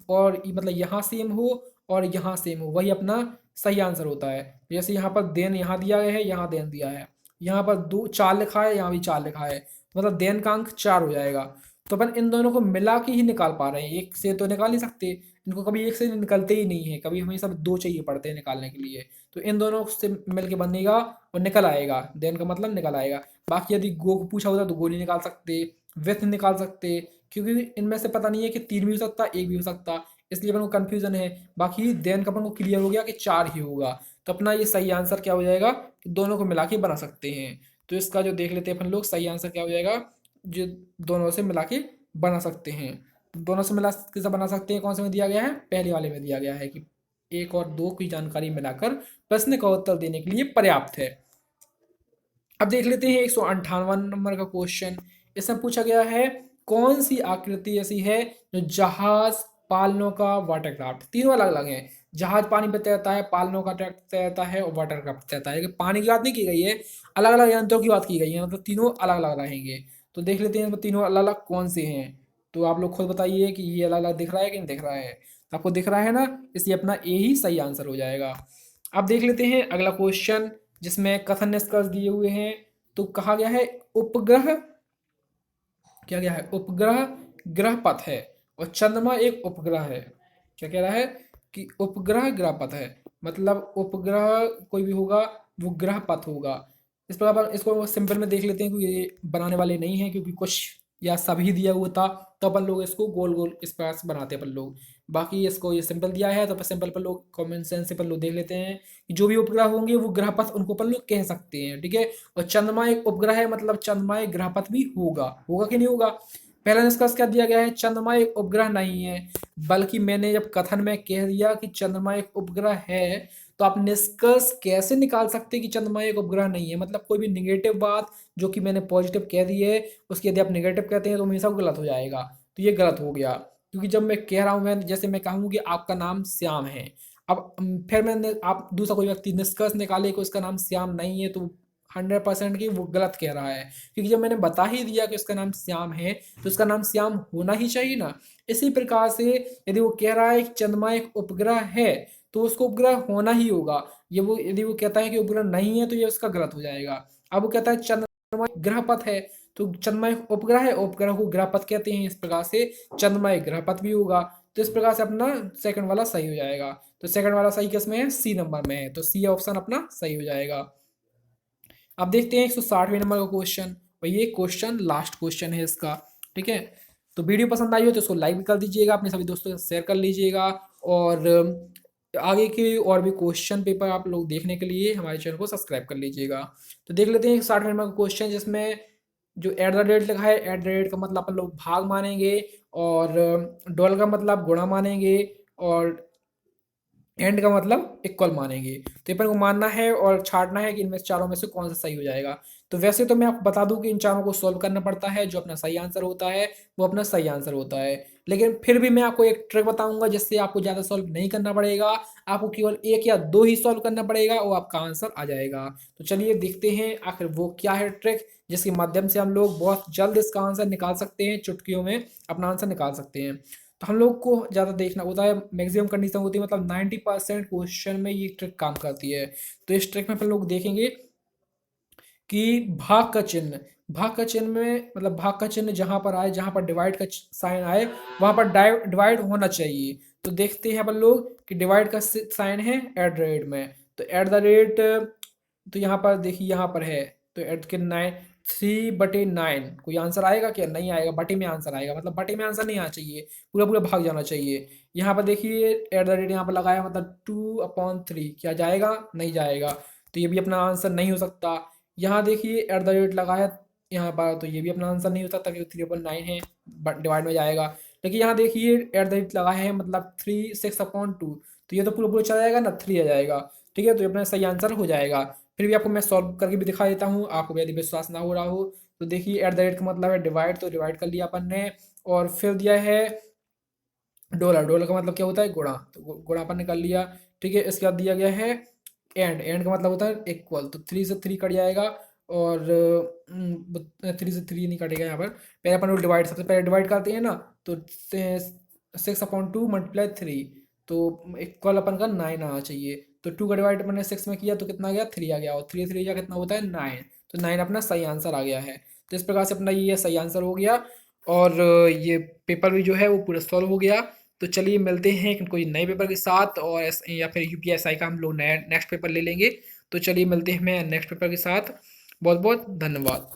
और मतलब यहाँ सेम हो और यहाँ सेम हो, वही अपना सही आंसर होता है। जैसे यहाँ पर देन यहाँ दिया गया है, यहाँ देन दिया है, यहाँ पर 4 लिखा है, यहाँ भी 4 लिखा है, मतलब देन का अंक 4 हो जाएगा। तो अपन इन दोनों को मिला के ही निकाल पा रहे हैं, एक से तो निकाल नहीं सकते, इनको कभी एक से निकलते ही नहीं है, कभी हमें सब 2 चाहिए पड़ते हैं निकालने के लिए। तो इन दोनों से मिल के बनेगा और निकल आएगा, देन का मतलब निकल आएगा। बाकी यदि गो को पूछा होता तो गो नहीं निकाल सकते, विथ निकाल सकते, क्योंकि इनमें से पता नहीं है कि 3 भी हो सकता, 1 भी हो सकता, इसलिए अपन को कन्फ्यूजन है। बाकी देन का अपन को क्लियर हो गया कि 4 ही होगा। तो अपना ये सही आंसर क्या हो जाएगा, दोनों को मिला के बना सकते हैं। तो इसका जो देख लेते हैं अपन लोग, सही आंसर क्या हो जाएगा, जो दोनों से मिला के बना सकते हैं। दोनों से मिला कैसे बना सकते हैं, कौन से में दिया गया है, पहले वाले में दिया गया है कि 1 और 2 की जानकारी मिलाकर प्रश्न का उत्तर देने के लिए पर्याप्त है। अब देख लेते हैं 158 नंबर का क्वेश्चन, इसमें पूछा गया है कौन सी आकृति ऐसी है जो जहाज, पालनौ का, वाटरक्राफ्ट, तीनों अलग अलग हैं। जहाज पानी पे तैरता है, पालनौ का तैरता है और वाटरक्राफ्ट तैरता है। पानी की बात नहीं की गई है, अलग अलग यंत्रों की बात की गई है, मतलब तीनों अलग अलग रहेंगे। तो देख लेते हैं तीनों अलग अलग कौन से हैं। तो आप लोग खुद बताइए कि ये अलग अलग दिख रहा है कि नहीं दिख रहा है। तो आपको दिख रहा है ना, इसलिए अपना ए ही सही आंसर हो जाएगा। अब देख लेते हैं अगला क्वेश्चन, जिसमें कथन निष्कर्ष दिए हुए हैं। तो कहा गया है उपग्रह, क्या गया है, उपग्रह ग्रह पथ है और चंद्रमा एक उपग्रह है। क्या कह रहा है कि उपग्रह ग्रह पथ है, मतलब उपग्रह कोई भी होगा वो ग्रह पथ होगा। इस प्रकार इसको सिंपल में देख लेते हैं कि ये बनाने वाले नहीं है, क्योंकि कुछ या सभी दिया हुआ था, तो अपन लोग इसको गोल गोल इस प्रकार से बनाते हैं अपन लोग। बाकी इसको ये सिंपल दिया है, तो सिंपल पर लोग कॉमन सेंस से अपन लोग देख लेते हैं कि जो भी उपग्रह होंगे वो ग्रह पथ उनको अपन लोग कह सकते हैं, ठीक है। और चंद्रमा एक उपग्रह है, मतलब चंद्रमा एक ग्रह पथ भी होगा, होगा कि नहीं होगा। पहला निष्कर्ष क्या दिया गया है, चंद्रमा एक उपग्रह नहीं है। बल्कि मैंने जब कथन में कह दिया कि चंद्रमा एक उपग्रह है, तो आप निष्कर्ष कैसे निकाल सकते हैं कि चंद्रमा एक उपग्रह नहीं है? मतलब कोई भी निगेटिव बात जो कि मैंने पॉजिटिव कह दी है, उसकी यदि आप निगेटिव कहते हैं तो हमेशा वो गलत हो जाएगा। तो ये गलत हो गया, क्योंकि जब मैं कह रहा हूँ, मैं जैसे मैं कहूँ कि आपका नाम श्याम है, अब फिर मैंने आप दूसरा कोई व्यक्ति निष्कर्ष निकाले कि उसका नाम श्याम नहीं है, तो 100% की वो गलत कह रहा है, क्योंकि जब मैंने बता ही दिया कि उसका नाम श्याम है, तो उसका नाम श्याम होना ही चाहिए ना। इसी प्रकार से यदि वो कह रहा है कि चंद्रमा एक उपग्रह है, तो उसको उपग्रह होना ही होगा। ये वो यदि वो कहता है कि उपग्रह नहीं है, तो ये उसका गलत हो जाएगा। अब वो कहता है चंद्रमा एक ग्रहपथ है, तो चंद्रमा एक उपग्रह है, उपग्रह को ग्रहपथ कहते हैं, इस प्रकार से चंद्रमा एक ग्रहपथ भी होगा। तो इस प्रकार से अपना सेकंड वाला सही हो जाएगा। तो सेकंड वाला सही किस में है, सी नंबर में है, तो सी ऑप्शन अपना सही हो जाएगा। अब देखते हैं 160वें नंबर का क्वेश्चन, और ये क्वेश्चन लास्ट क्वेश्चन है इसका। ठीक है, तो वीडियो पसंद आई हो तो इसको लाइक भी कर दीजिएगा, अपने सभी दोस्तों के साथ शेयर कर लीजिएगा, और आगे के और भी क्वेश्चन पेपर आप लोग देखने के लिए हमारे चैनल को सब्सक्राइब कर लीजिएगा। तो देख लेते हैं 60वें नंबर का क्वेश्चन, जिसमें जो एट द रेट लिखा है, एट द रेट का मतलब अपन लोग भाग मानेंगे, और डॉलर का मतलब गुणा मानेंगे, और एंड का मतलब इक्वल मानेंगे। तो ये अपन को मानना है और छांटना है कि इनमें से चारों में से कौन सा सही हो जाएगा। तो वैसे तो मैं आपको बता दूं कि इन चारों को सॉल्व करना पड़ता है, जो अपना सही आंसर होता है वो अपना सही आंसर होता है। लेकिन फिर भी मैं आपको एक ट्रिक बताऊंगा जिससे आपको ज़्यादा सॉल्व नहीं करना पड़ेगा, आपको केवल एक या दो ही सॉल्व करना पड़ेगा और आपका आंसर आ जाएगा। तो चलिए देखते हैं आखिर वो क्या है ट्रिक, जिसके माध्यम से हम लोग बहुत जल्द इसका आंसर निकाल सकते हैं, चुटकियों में अपना आंसर निकाल सकते हैं। तो हम लोग को ज़्यादा देखना होता है, मैक्सिमम कंडीशन होती है, मतलब 90% क्वेश्चन में ये ट्रिक काम करती है। तो इस ट्रिक में अपन लोग देखेंगे कि भाग का चिन्ह में, मतलब भाग का चिन्ह जहां पर आए, जहां पर डिवाइड का साइन आए, वहां पर डिवाइड होना चाहिए। तो देखते हैं अपन लोग कि डिवाइड का साइन है एट द रेट में, तो एट द रेट, तो यहाँ पर देखिए यहाँ पर है, तो एट के 3/9 कोई आंसर आएगा क्या, नहीं आएगा, बटे में आंसर आएगा, मतलब बटे में आंसर नहीं आना चाहिए, पूरा पूरा भाग जाना चाहिए। यहाँ पर देखिए एट द रेट यहाँ पर लगाया, मतलब 2/3 क्या जाएगा, नहीं जाएगा, तो ये भी अपना आंसर नहीं हो सकता। यहाँ देखिए एट द रेट लगाया यहाँ पर, तो ये भी अपना आंसर नहीं हो सकता क्योंकि 3/9 है, बट डिवाइड में जाएगा। लेकिन यहाँ देखिए एट द रेट लगाया है, मतलब 6/2, तो ये तो पूरा पूरा चला जाएगा ना, 3 आ जाएगा। ठीक है, तो ये अपना सही आंसर हो जाएगा। फिर भी आपको मैं सॉल्व करके भी दिखा देता हूँ, आपको यदि विश्वास ना हो रहा हो। तो देखिए एट द रेट का मतलब है डिवाइड, तो डिवाइड कर लिया अपन ने, और फिर दिया है डॉलर, डॉलर का मतलब क्या होता है, गुणा, तो गुणा अपन ने कर लिया। ठीक है, इसके बाद दिया गया है एंड, एंड का मतलब होता है इक्वल, तो 3 से 3 कट जाएगा, और 3 से 3 नहीं कटेगा यहाँ पर। पहले अपन लोग डिवाइड, सबसे पहले डिवाइड करते हैं ना, तो 6/2 × 3, तो इक्वल अपन का 9 आना चाहिए। तो 2 का डिवाइड अपन ने 6 में किया तो कितना आ गया, 3 आ गया, और 3 3 कितना होता है, 9, तो 9 अपना सही आंसर आ गया है। तो इस प्रकार से अपना ये सही आंसर हो गया, और ये पेपर भी जो है वो पूरा सॉल्व हो गया। तो चलिए मिलते हैं कोई नए पेपर के साथ, और या फिर यूपीएसआई का हम लोग नया नेक्स्ट पेपर ले लेंगे। तो चलिए मिलते हैं मैं नेक्स्ट पेपर के साथ। बहुत बहुत धन्यवाद।